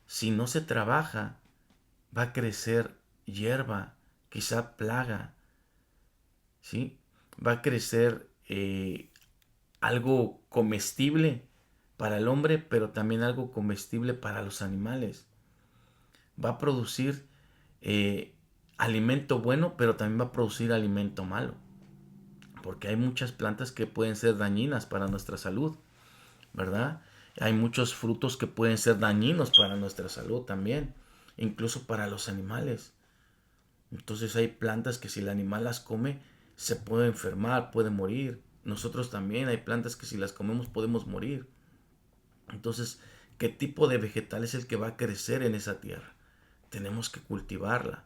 si no se trabaja, va a crecer hierba, quizá plaga, ¿sí? Va a crecer algo comestible para el hombre, pero también algo comestible para los animales. Va a producir alimento bueno, pero también va a producir alimento malo. Porque hay muchas plantas que pueden ser dañinas para nuestra salud, ¿verdad? Hay muchos frutos que pueden ser dañinos para nuestra salud también, incluso para los animales. Entonces hay plantas que si el animal las come, se puede enfermar, puede morir. Nosotros también hay plantas que si las comemos podemos morir. Entonces, ¿qué tipo de vegetal es el que va a crecer en esa tierra? Tenemos que cultivarla.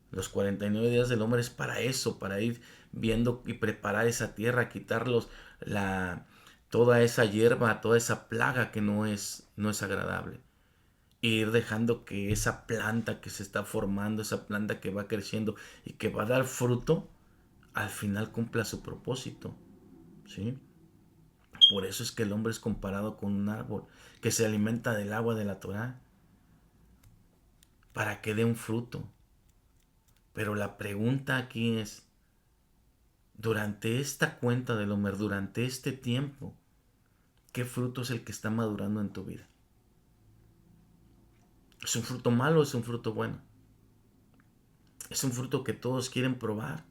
Los 49 días del hombre es para eso, para ir viendo y preparar esa tierra, quitarlos toda esa hierba, toda esa plaga que no es agradable. E ir dejando que esa planta que se está formando, esa planta que va creciendo y que va a dar fruto, al final cumpla su propósito. ¿Sí? Por eso es que el hombre es comparado con un árbol que se alimenta del agua de la Torá para que dé un fruto. Pero la pregunta aquí es, durante esta cuenta del Homer, durante este tiempo, ¿qué fruto es el que está madurando en tu vida? ¿Es un fruto malo o es un fruto bueno? ¿Es un fruto que todos quieren probar?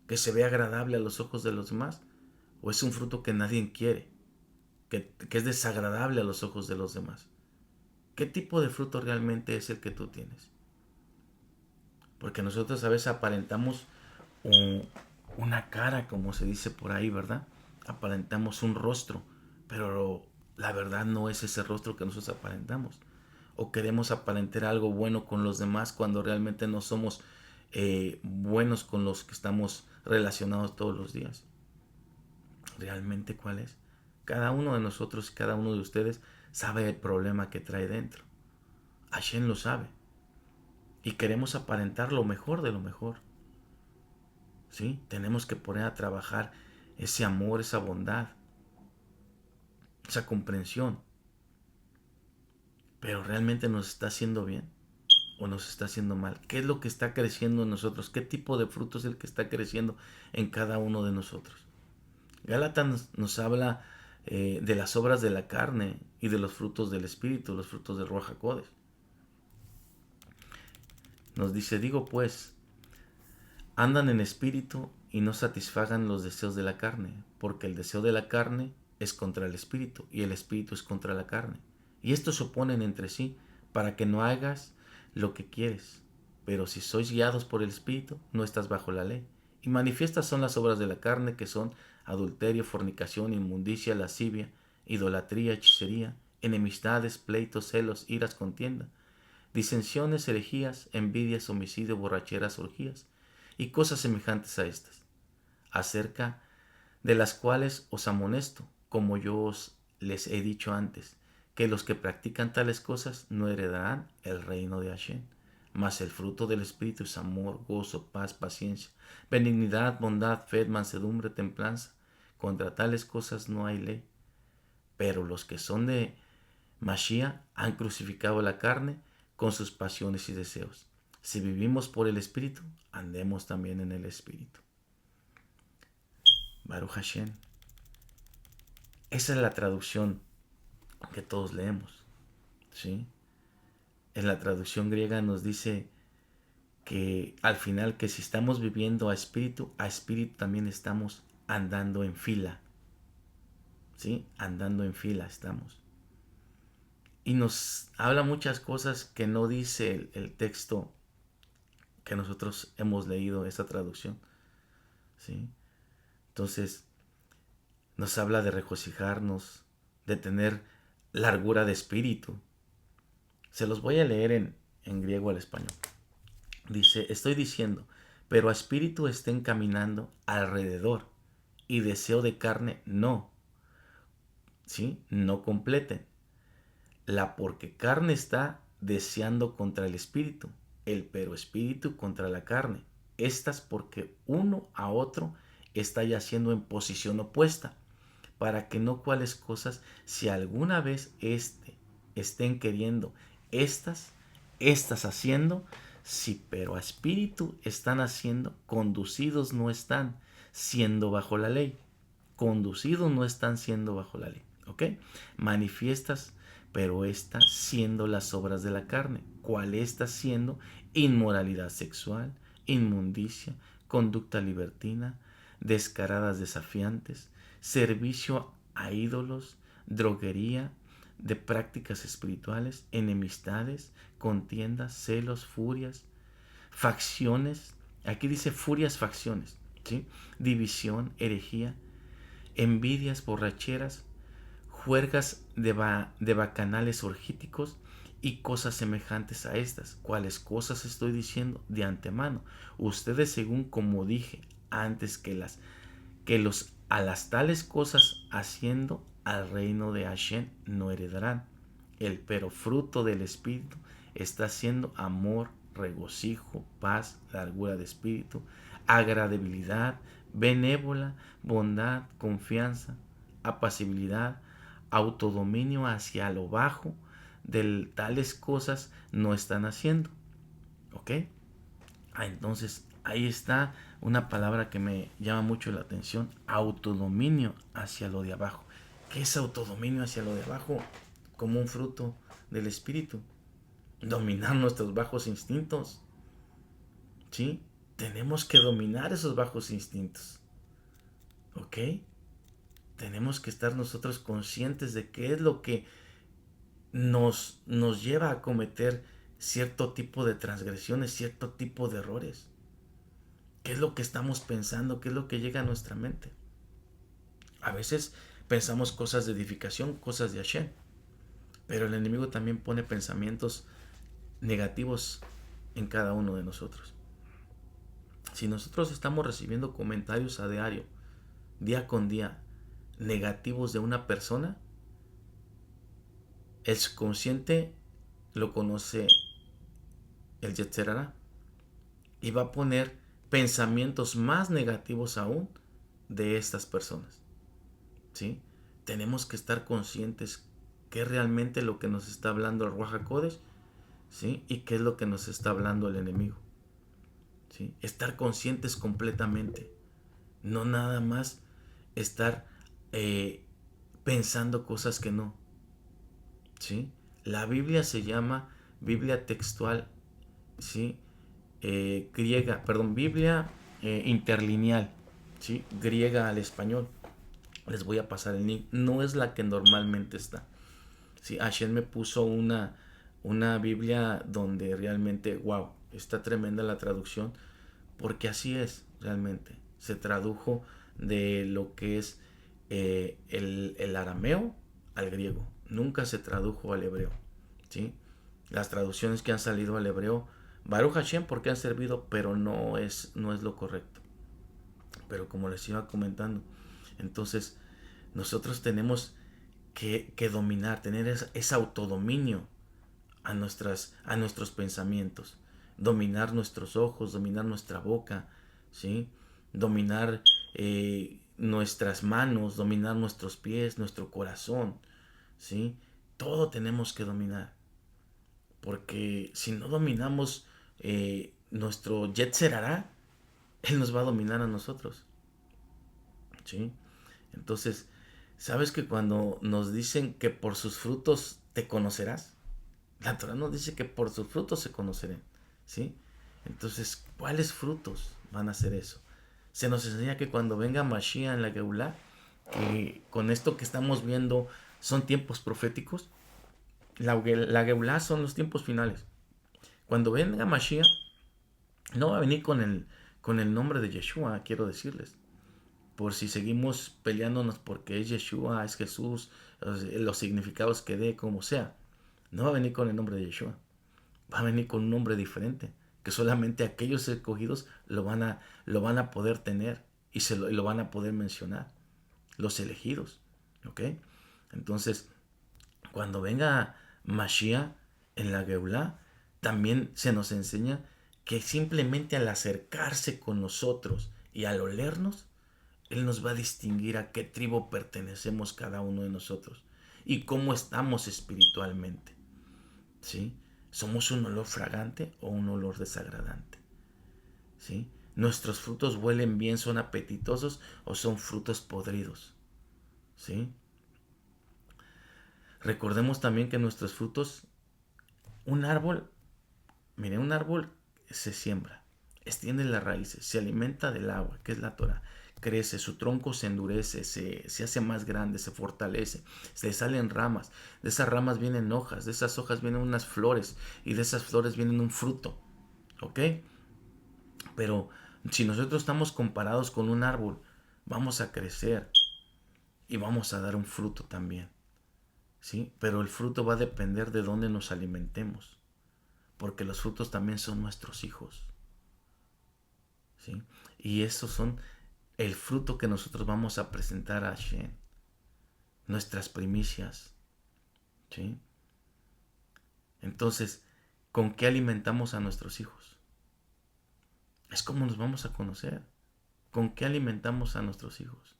¿Que se ve agradable a los ojos de los demás? ¿O es un fruto que nadie quiere? Que es desagradable a los ojos de los demás. ¿Qué tipo de fruto realmente es el que tú tienes? Porque nosotros a veces aparentamos una cara, como se dice por ahí, ¿verdad? Aparentamos un rostro, pero la verdad no es ese rostro que nosotros aparentamos. O queremos aparentar algo bueno con los demás cuando realmente no somos buenos con los que estamos relacionados todos los días. ¿Realmente cuál es? Cada uno de nosotros, cada uno de ustedes sabe el problema que trae dentro. Hashem lo sabe. Y queremos aparentar lo mejor de lo mejor. ¿Sí? Tenemos que poner a trabajar ese amor, esa bondad, esa comprensión. Pero realmente nos está haciendo bien o nos está haciendo mal. ¿Qué es lo que está creciendo en nosotros? ¿Qué tipo de fruto es el que está creciendo en cada uno de nosotros? Gálatas nos habla de las obras de la carne y de los frutos del Espíritu, los frutos del Ruach HaKodesh. Nos dice, digo pues, andan en espíritu y no satisfagan los deseos de la carne, porque el deseo de la carne es contra el espíritu y el espíritu es contra la carne. Y estos se oponen entre sí para que no hagas lo que quieres. Pero si sois guiados por el espíritu, no estás bajo la ley. Y manifiestas son las obras de la carne, que son adulterio, fornicación, inmundicia, lascivia, idolatría, hechicería, enemistades, pleitos, celos, iras, contienda, disensiones, herejías, envidias, homicidio, borracheras, orgías, y cosas semejantes a estas, acerca de las cuales os amonesto, como yo os les he dicho antes, que los que practican tales cosas no heredarán el reino de Hashem. Mas el fruto del Espíritu es amor, gozo, paz, paciencia, benignidad, bondad, fe, mansedumbre, templanza. Contra tales cosas no hay ley. Pero los que son de Mashiach han crucificado la carne con sus pasiones y deseos. Si vivimos por el Espíritu, andemos también en el Espíritu. Baruch Hashem. Esa es la traducción que todos leemos, ¿sí? En la traducción griega nos dice que al final, que si estamos viviendo a espíritu también estamos andando en fila, ¿sí? Andando en fila estamos. Y nos habla muchas cosas que no dice el texto que nosotros hemos leído, esa traducción, ¿sí? Entonces, nos habla de regocijarnos, de tener largura de espíritu. Se los voy a leer en griego al español. Dice, estoy diciendo, pero a espíritu estén caminando alrededor, y deseo de carne no, ¿sí? No completen. La porque carne está deseando contra el espíritu, el pero espíritu contra la carne. Estas porque uno a otro está yaciendo en posición opuesta, para que no cuales cosas, si alguna vez estén queriendo estas haciendo, si pero a espíritu están haciendo, conducidos no están siendo bajo la ley. Conducidos no están siendo bajo la ley. ¿Ok? Manifiestas, pero está siendo las obras de la carne. ¿Cuál está siendo? Inmoralidad sexual, inmundicia, conducta libertina, descaradas desafiantes, servicio a ídolos, droguería, de prácticas espirituales, enemistades, contiendas, celos, furias, facciones. Aquí dice furias, facciones, ¿sí? División, herejía, envidias, borracheras, juergas de bacanales orgíticos y cosas semejantes a estas. ¿Cuáles cosas estoy diciendo de antemano? Ustedes, según como dije antes, a las tales cosas haciendo, al reino de Hashem no heredarán. El pero fruto del Espíritu está siendo amor, regocijo, paz, largura de espíritu, agradabilidad, benévola, bondad, confianza, apacibilidad, autodominio. Hacia lo bajo de tales cosas no están haciendo. ¿Ok? Entonces ahí está una palabra que me llama mucho la atención: autodominio hacia lo de abajo. ¿Qué es autodominio hacia lo de abajo? Como un fruto del espíritu. Dominar nuestros bajos instintos. ¿Sí? Tenemos que dominar esos bajos instintos. ¿Ok? Tenemos que estar nosotros conscientes de qué es lo que nos lleva a cometer cierto tipo de transgresiones, cierto tipo de errores. ¿Qué es lo que estamos pensando? ¿Qué es lo que llega a nuestra mente? A veces pensamos cosas de edificación, cosas de Hashem, pero el enemigo también pone pensamientos negativos en cada uno de nosotros. Si nosotros estamos recibiendo comentarios a diario, día con día, negativos de una persona, el subconsciente lo conoce el Yetzer Hara y va a poner pensamientos más negativos aún de estas personas. ¿Sí? Tenemos que estar conscientes qué es realmente lo que nos está hablando el Ruach HaKodesh, ¿sí? Y qué es lo que nos está hablando el enemigo. ¿Sí? Estar conscientes completamente, no nada más estar pensando cosas que no. ¿Sí? La Biblia se llama Biblia textual, ¿sí? Biblia interlineal, ¿sí? Griega al español. Les voy a pasar el link. No es la que normalmente está. ¿Sí? Hashem me puso una Biblia donde realmente, wow, está tremenda la traducción, porque así es. realmente. Se tradujo de lo que es el arameo al griego. Nunca se tradujo al hebreo. ¿Sí? Las traducciones que han salido al hebreo, Baruch Hashem, porque han servido, pero no es lo correcto. Pero como les iba comentando, entonces nosotros tenemos que dominar, tener ese autodominio a nuestros pensamientos, dominar nuestros ojos, dominar nuestra boca, ¿sí? Dominar nuestras manos, dominar nuestros pies, nuestro corazón, ¿sí? Todo tenemos que dominar, porque si no dominamos nuestro Yetzer Hará, él nos va a dominar a nosotros, ¿sí? Entonces, ¿sabes que cuando nos dicen que por sus frutos te conocerás? La Torah nos dice que por sus frutos se conocerán, ¿sí? Entonces, ¿cuáles frutos van a ser eso? Se nos enseña que cuando venga Mashiach en la Geulah, que con esto que estamos viendo son tiempos proféticos, la Geulah son los tiempos finales. Cuando venga Mashiach, no va a venir con el nombre de Yeshua, quiero decirles. Por si seguimos peleándonos porque es Yeshua, es Jesús, los significados que dé, como sea. No va a venir con el nombre de Yeshua. Va a venir con un nombre diferente, que solamente aquellos escogidos lo van a poder tener y lo van a poder mencionar, los elegidos, ¿ok? Entonces, cuando venga Mashiach en la Geulah, también se nos enseña que simplemente al acercarse con nosotros y al olernos, Él nos va a distinguir a qué tribu pertenecemos cada uno de nosotros y cómo estamos espiritualmente, ¿sí? ¿Somos un olor fragante o un olor desagradante? ¿Sí? ¿Nuestros frutos huelen bien, son apetitosos o son frutos podridos? ¿Sí? Recordemos también que nuestros frutos, un árbol, mire, un árbol se siembra, extiende las raíces, se alimenta del agua, que es la Torah, crece, su tronco se endurece, se hace más grande, se fortalece, se le salen ramas, de esas ramas vienen hojas, de esas hojas vienen unas flores y de esas flores vienen un fruto, ¿ok? Pero si nosotros estamos comparados con un árbol, vamos a crecer y vamos a dar un fruto también, ¿sí? Pero el fruto va a depender de dónde nos alimentemos, porque los frutos también son nuestros hijos, ¿sí? Y esos son el fruto que nosotros vamos a presentar a Hashem, nuestras primicias, ¿sí? Entonces, ¿con qué alimentamos a nuestros hijos? Es como nos vamos a conocer. ¿Con qué alimentamos a nuestros hijos?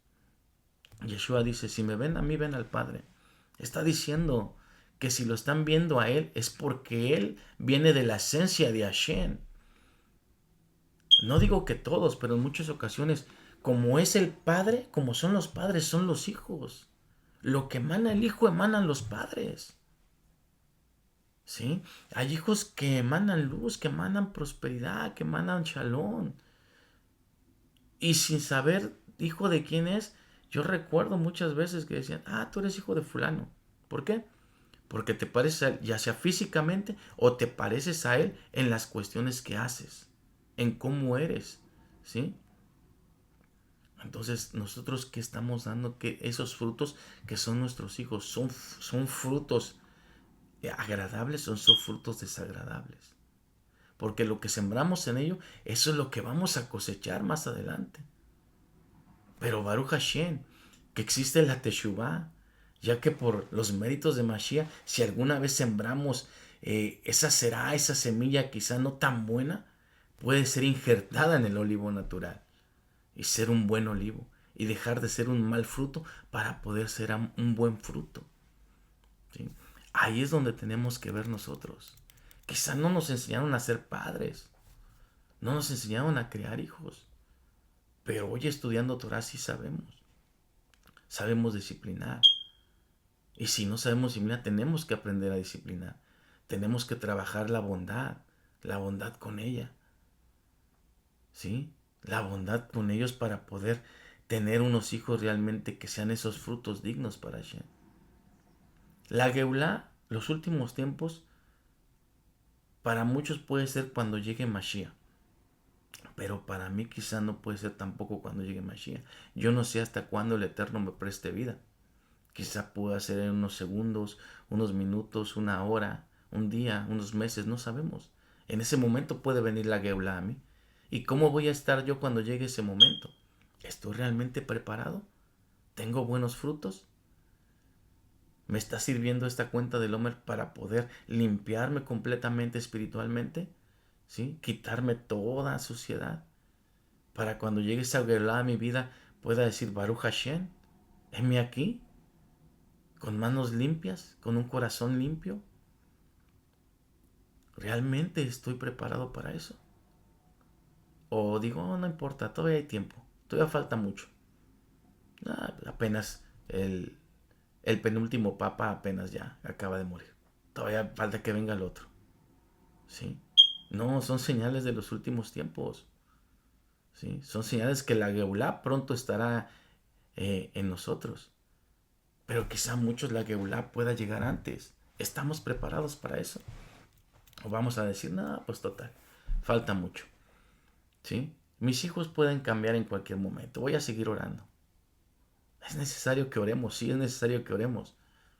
Yeshua dice, si me ven a mí, ven al Padre. Está diciendo que si lo están viendo a Él es porque Él viene de la esencia de Hashem. No digo que todos, pero en muchas ocasiones, como es el Padre, como son los padres, son los hijos. Lo que emana el Hijo, emanan los padres. ¿Sí? Hay hijos que emanan luz, que emanan prosperidad, que emanan shalom. Y sin saber hijo de quién es, yo recuerdo muchas veces que decían, tú eres hijo de fulano. ¿Por qué? Porque te pareces a él, ya sea físicamente o te pareces a él en las cuestiones que haces, en cómo eres, ¿sí? Entonces, nosotros que estamos dando que esos frutos que son nuestros hijos son frutos agradables o son frutos desagradables. Porque lo que sembramos en ello, eso es lo que vamos a cosechar más adelante. Pero Baruch Hashem, que existe la Teshuvah, ya que por los méritos de Mashiach, si alguna vez sembramos esa semilla quizá no tan buena, puede ser injertada en el olivo natural y ser un buen olivo y dejar de ser un mal fruto para poder ser un buen fruto, ¿sí? Ahí es donde tenemos que ver nosotros. Quizá no nos enseñaron a ser padres, no nos enseñaron a criar hijos, pero hoy estudiando Torah sí sabemos disciplinar. Y si no sabemos disciplinar, tenemos que aprender a disciplinar. Tenemos que trabajar la bondad con ella, ¿sí? La bondad con ellos para poder tener unos hijos realmente que sean esos frutos dignos para Hashem. La Geulah, los últimos tiempos, para muchos puede ser cuando llegue Mashiach. Pero para mí quizá no puede ser tampoco cuando llegue Mashiach. Yo no sé hasta cuándo el Eterno me preste vida. Quizá pueda ser en unos segundos, unos minutos, una hora, un día, unos meses, no sabemos. En ese momento puede venir la Geula a mí. ¿Y cómo voy a estar yo cuando llegue ese momento? ¿Estoy realmente preparado? ¿Tengo buenos frutos? ¿Me está sirviendo esta cuenta del Homer para poder limpiarme completamente espiritualmente? ¿Sí? Quitarme toda suciedad. Para cuando llegue esa Geula a mi vida pueda decir Baruch Hashem, heme aquí, con manos limpias, con un corazón limpio. ¿Realmente estoy preparado para eso? O digo, "Oh, no importa, todavía hay tiempo, todavía falta mucho. Apenas el penúltimo papa apenas ya acaba de morir. Todavía falta que venga el otro. ¿Sí? No, son señales de los últimos tiempos. ¿Sí? Son señales que la Geulá pronto estará en nosotros. Pero quizá muchos la Geulá pueda llegar antes. ¿Estamos preparados para eso? O vamos a decir, no, pues total, falta mucho. ¿Sí? Mis hijos pueden cambiar en cualquier momento. Voy a seguir orando. Es necesario que oremos, sí es necesario que oremos,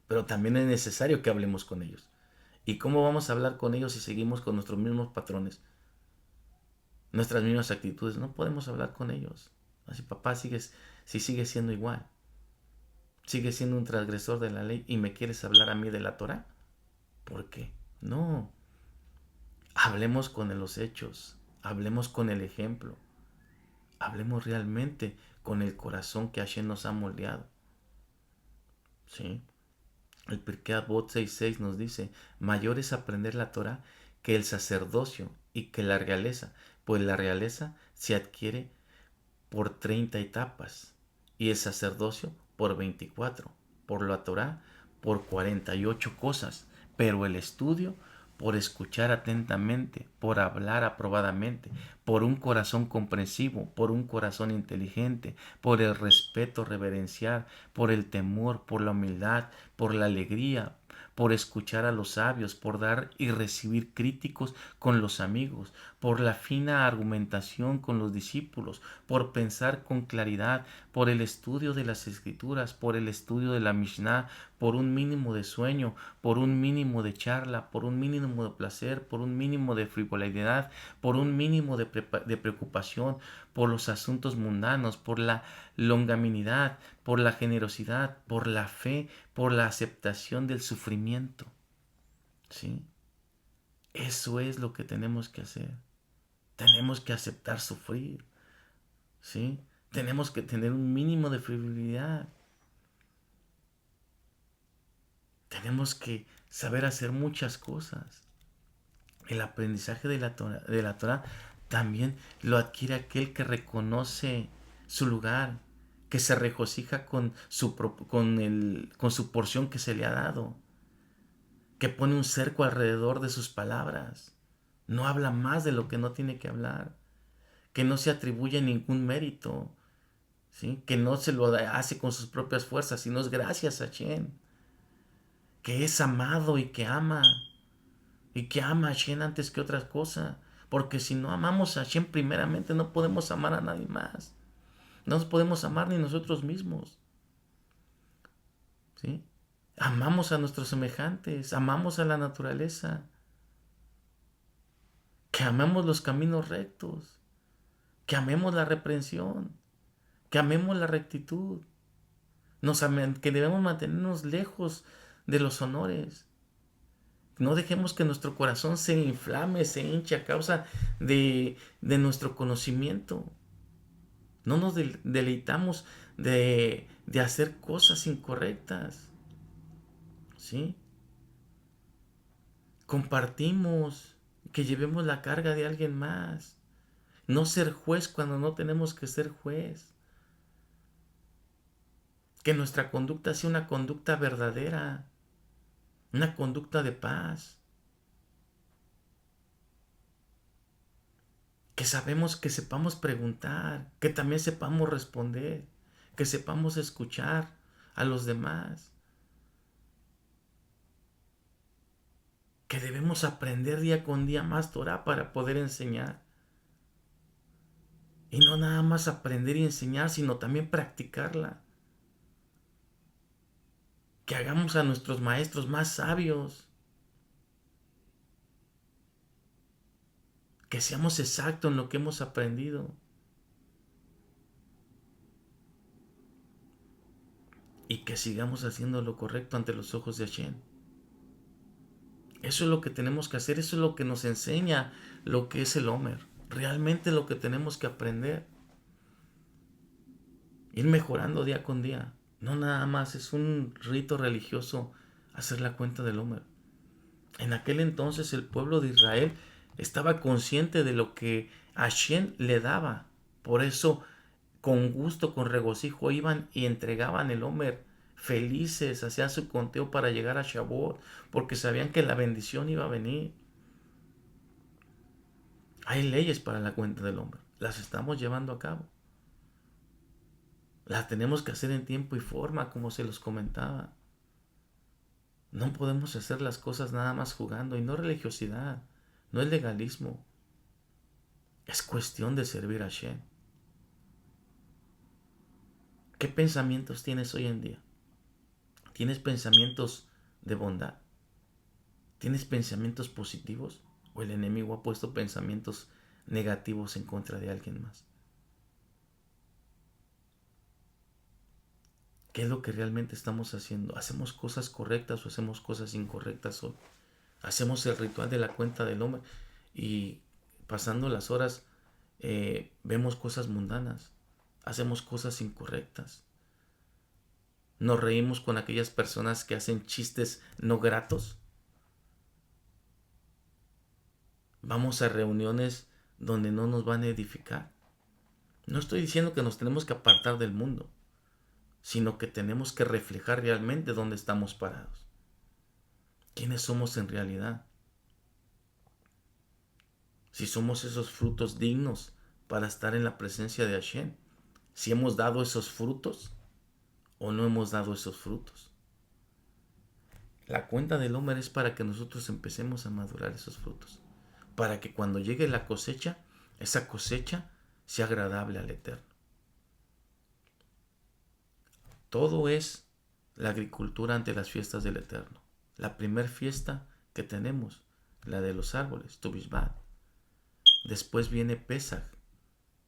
pero también es necesario que hablemos con ellos. ¿Y cómo vamos a hablar con ellos si seguimos con nuestros mismos patrones, nuestras mismas actitudes? No podemos hablar con ellos. Así, papá, si sigues siendo igual, sigues siendo un transgresor de la ley y me quieres hablar a mí de la Torah. ¿Por qué? No. Hablemos con los hechos, hablemos con el ejemplo, hablemos realmente con el corazón que Hashem nos ha moldeado. ¿Sí? El Pirkei Avot 6.6 nos dice, mayor es aprender la Torah que el sacerdocio y que la realeza, pues la realeza se adquiere por 30 etapas y el sacerdocio por 24, por la Torah por 48 cosas, pero el estudio por escuchar atentamente, por hablar aprobadamente, por un corazón comprensivo, por un corazón inteligente, por el respeto reverencial, por el temor, por la humildad, por la alegría, por escuchar a los sabios, por dar y recibir críticos con los amigos, por la fina argumentación con los discípulos, por pensar con claridad, por el estudio de las escrituras, por el estudio de la Mishnah, por un mínimo de sueño, por un mínimo de charla, por un mínimo de placer, por un mínimo de frivolidad, por un mínimo de preocupación, por los asuntos mundanos, por la longanimidad, por la generosidad, por la fe, por la aceptación del sufrimiento. ¿Sí? Eso es lo que tenemos que hacer. Tenemos que aceptar sufrir. ¿Sí? Tenemos que tener un mínimo de frivolidad. Tenemos que saber hacer muchas cosas. El aprendizaje de la Torah también lo adquiere aquel que reconoce su lugar, que se regocija con su porción que se le ha dado, que pone un cerco alrededor de sus palabras, no habla más de lo que no tiene que hablar, que no se atribuye ningún mérito, ¿sí? Que no se lo hace con sus propias fuerzas, sino es gracias a Hashem, que es amado y que ama a Hashem antes que otras cosas, porque si no amamos a Hashem primeramente no podemos amar a nadie más, no nos podemos amar ni nosotros mismos, ¿sí? Amamos a nuestros semejantes, amamos a la naturaleza, que amemos los caminos rectos, que amemos la reprensión, que amemos la rectitud, que debemos mantenernos lejos de los honores. No dejemos que nuestro corazón se inflame, se hinche a causa de nuestro conocimiento. No nos deleitamos de hacer cosas incorrectas. ¿Sí? Compartimos, que llevemos la carga de alguien más. No ser juez cuando no tenemos que ser juez. Que nuestra conducta sea una conducta verdadera, una conducta de paz. Que sepamos preguntar, que también sepamos responder, que sepamos escuchar a los demás. Que debemos aprender día con día más Torah para poder enseñar. Y no nada más aprender y enseñar, sino también practicarla. Que hagamos a nuestros maestros más sabios. Que seamos exactos en lo que hemos aprendido. Y que sigamos haciendo lo correcto ante los ojos de Hashem. Eso es lo que tenemos que hacer. Eso es lo que nos enseña lo que es el Homer. Realmente lo que tenemos que aprender. Ir mejorando día con día. No nada más es un rito religioso hacer la cuenta del Homer. En aquel entonces el pueblo de Israel estaba consciente de lo que Hashem le daba. Por eso, con gusto, con regocijo, iban y entregaban el Homer. Felices, hacían su conteo para llegar a Shavuot, porque sabían que la bendición iba a venir. Hay leyes para la cuenta del Homer. Las estamos llevando a cabo. Las tenemos que hacer en tiempo y forma, como se los comentaba. No podemos hacer las cosas nada más jugando, y no religiosidad, no es legalismo. Es cuestión de servir a Hashem. ¿Qué pensamientos tienes hoy en día? ¿Tienes pensamientos de bondad? ¿Tienes pensamientos positivos? ¿O el enemigo ha puesto pensamientos negativos en contra de alguien más? ¿Qué es lo que realmente estamos haciendo? ¿Hacemos cosas correctas o hacemos cosas incorrectas hoy? Hacemos el ritual de la cuenta del hombre y pasando las horas vemos cosas mundanas, hacemos cosas incorrectas. Nos reímos con aquellas personas que hacen chistes no gratos. Vamos a reuniones donde no nos van a edificar. No estoy diciendo que nos tenemos que apartar del mundo, sino que tenemos que reflejar realmente dónde estamos parados. ¿Quiénes somos en realidad? Si somos esos frutos dignos para estar en la presencia de Hashem. Si hemos dado esos frutos o no hemos dado esos frutos. La cuenta del hombre es para que nosotros empecemos a madurar esos frutos. Para que cuando llegue la cosecha, esa cosecha sea agradable al Eterno. Todo es la agricultura ante las fiestas del Eterno. La primera fiesta que tenemos, la de los árboles, Tu Bishvat. Después viene Pesach,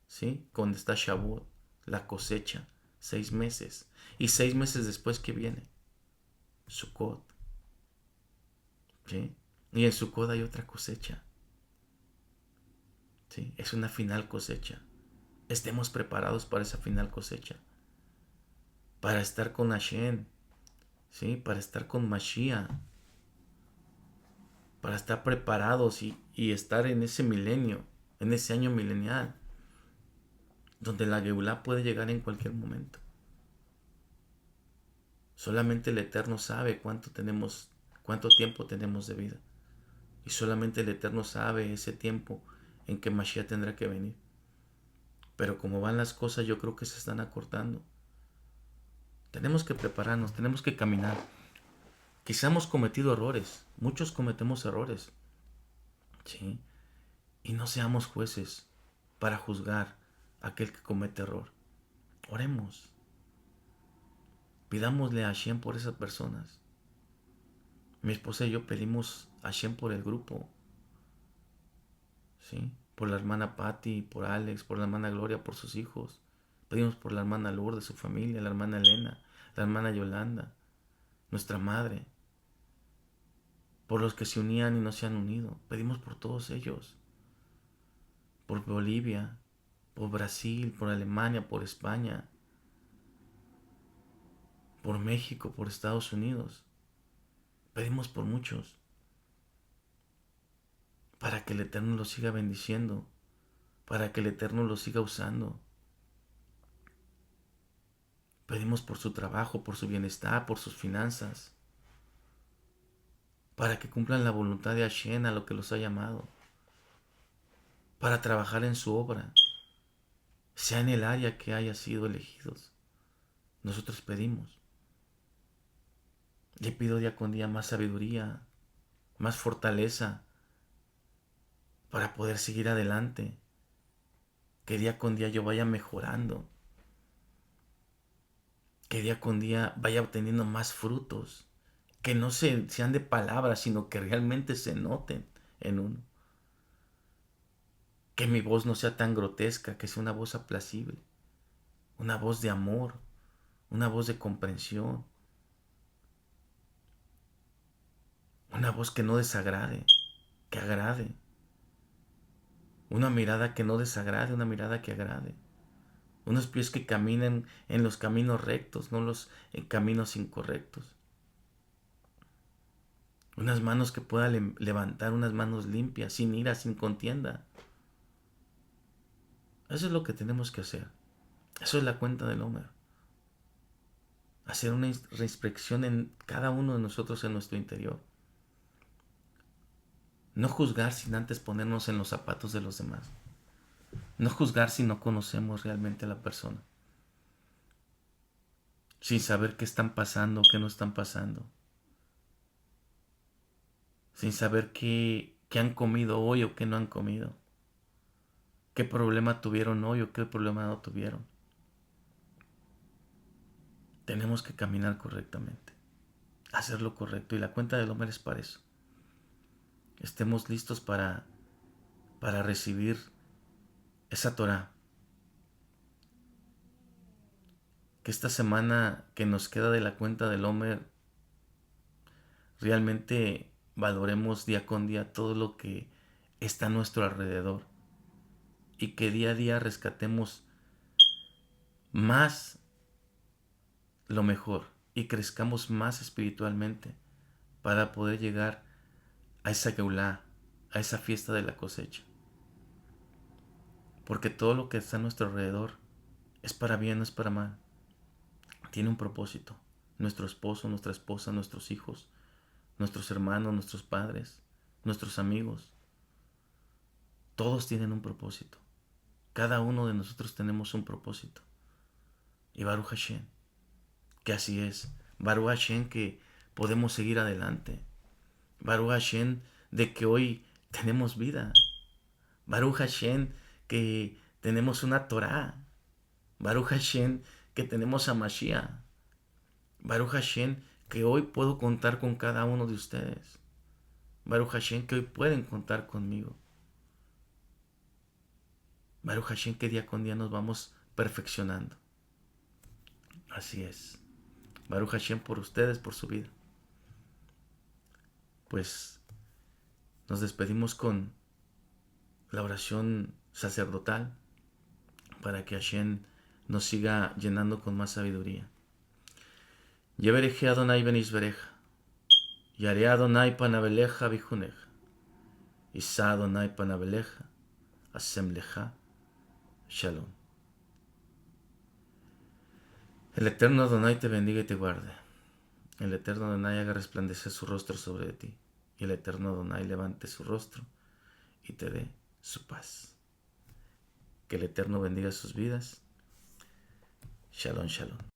¿sí? Cuando está Shavuot, la cosecha, 6 meses. Y 6 meses después, ¿qué viene? Sukkot, ¿sí? Y en Sukkot hay otra cosecha, ¿sí? Es una final cosecha. Estemos preparados para esa final cosecha. Para estar con Hashem, ¿sí? Para estar con Mashiach. Para estar preparados y estar en ese milenio, en ese año milenial, donde la Geulá puede llegar en cualquier momento. Solamente el Eterno sabe cuánto tiempo tenemos de vida. Y solamente el Eterno sabe ese tiempo en que Mashiach tendrá que venir. Pero como van las cosas, yo creo que se están acortando. Tenemos que prepararnos, tenemos que caminar. Quizá hemos cometido errores, muchos cometemos errores, ¿sí? Y no seamos jueces para juzgar a aquel que comete error. Oremos. Pidámosle a Hashem por esas personas. Mi esposa y yo pedimos a Hashem por el grupo, ¿sí? Por la hermana Patty, por Alex, por la hermana Gloria, por sus hijos. Pedimos por la hermana Lourdes, su familia, la hermana Elena, la hermana Yolanda, nuestra madre. Por los que se unían y no se han unido. Pedimos por todos ellos. Por Bolivia, por Brasil, por Alemania, por España, por México, por Estados Unidos. Pedimos por muchos. Para que el Eterno los siga bendiciendo. Para que el Eterno los siga usando. Pedimos por su trabajo, por su bienestar, por sus finanzas. Para que cumplan la voluntad de Hashem a lo que los ha llamado. Para trabajar en su obra. Sea en el área que haya sido elegidos. Nosotros pedimos. Le pido día con día más sabiduría, más fortaleza para poder seguir adelante, Que día con día yo vaya mejorando. Que día con día vaya obteniendo más frutos. Que no sean de palabras, sino que realmente se noten en uno. Que mi voz no sea tan grotesca, que sea una voz apacible. Una voz de amor. Una voz de comprensión. Una voz que no desagrade, que agrade. Una mirada que no desagrade, una mirada que agrade. Unos pies que caminen en los caminos rectos, no en caminos incorrectos. Unas manos que pueda levantar, unas manos limpias, sin ira, sin contienda. Eso es lo que tenemos que hacer. Eso es la cuenta del Homer. Hacer una inspección en cada uno de nosotros en nuestro interior. No juzgar sin antes ponernos en los zapatos de los demás. No juzgar si no conocemos realmente a la persona. Sin saber qué están pasando o qué no están pasando. Sin saber qué han comido hoy o qué no han comido. Qué problema tuvieron hoy o qué problema no tuvieron. Tenemos que caminar correctamente. Hacer lo correcto. Y la cuenta del hombre es para eso. Estemos listos para recibir esa Torah. Que esta semana que nos queda de la cuenta del hombre realmente valoremos día con día todo lo que está a nuestro alrededor. Y que día a día rescatemos más lo mejor y crezcamos más espiritualmente para poder llegar a esa Geulá, a esa fiesta de la cosecha. Porque todo lo que está a nuestro alrededor es para bien, no es para mal. Tiene un propósito. Nuestro esposo, nuestra esposa, nuestros hijos, nuestros hermanos, nuestros padres, nuestros amigos. Todos tienen un propósito. Cada uno de nosotros tenemos un propósito. Y Baruch Hashem, que así es. Baruch Hashem, que podemos seguir adelante. Baruch Hashem, de que hoy tenemos vida. Baruch Hashem, que tenemos una Torah. Baruch Hashem, que tenemos a Mashiach. Baruch Hashem, que hoy puedo contar con cada uno de ustedes. Baruch Hashem, que hoy pueden contar conmigo. Baruch Hashem, que día con día nos vamos perfeccionando. Así es. Baruch Hashem por ustedes, por su vida. Pues nos despedimos con la oración sacerdotal para que Hashem nos siga llenando con más sabiduría. Yebereje Adonai benisbereja, Yare Adonai panabeleja vijuneja, Isa Adonai panabeleja, Asemleja, Shalom. El eterno Adonai te bendiga y te guarde. El eterno Adonai haga resplandecer su rostro sobre ti. Y el eterno Adonai levante su rostro y te dé su paz. Que el eterno bendiga sus vidas. Shalom, shalom.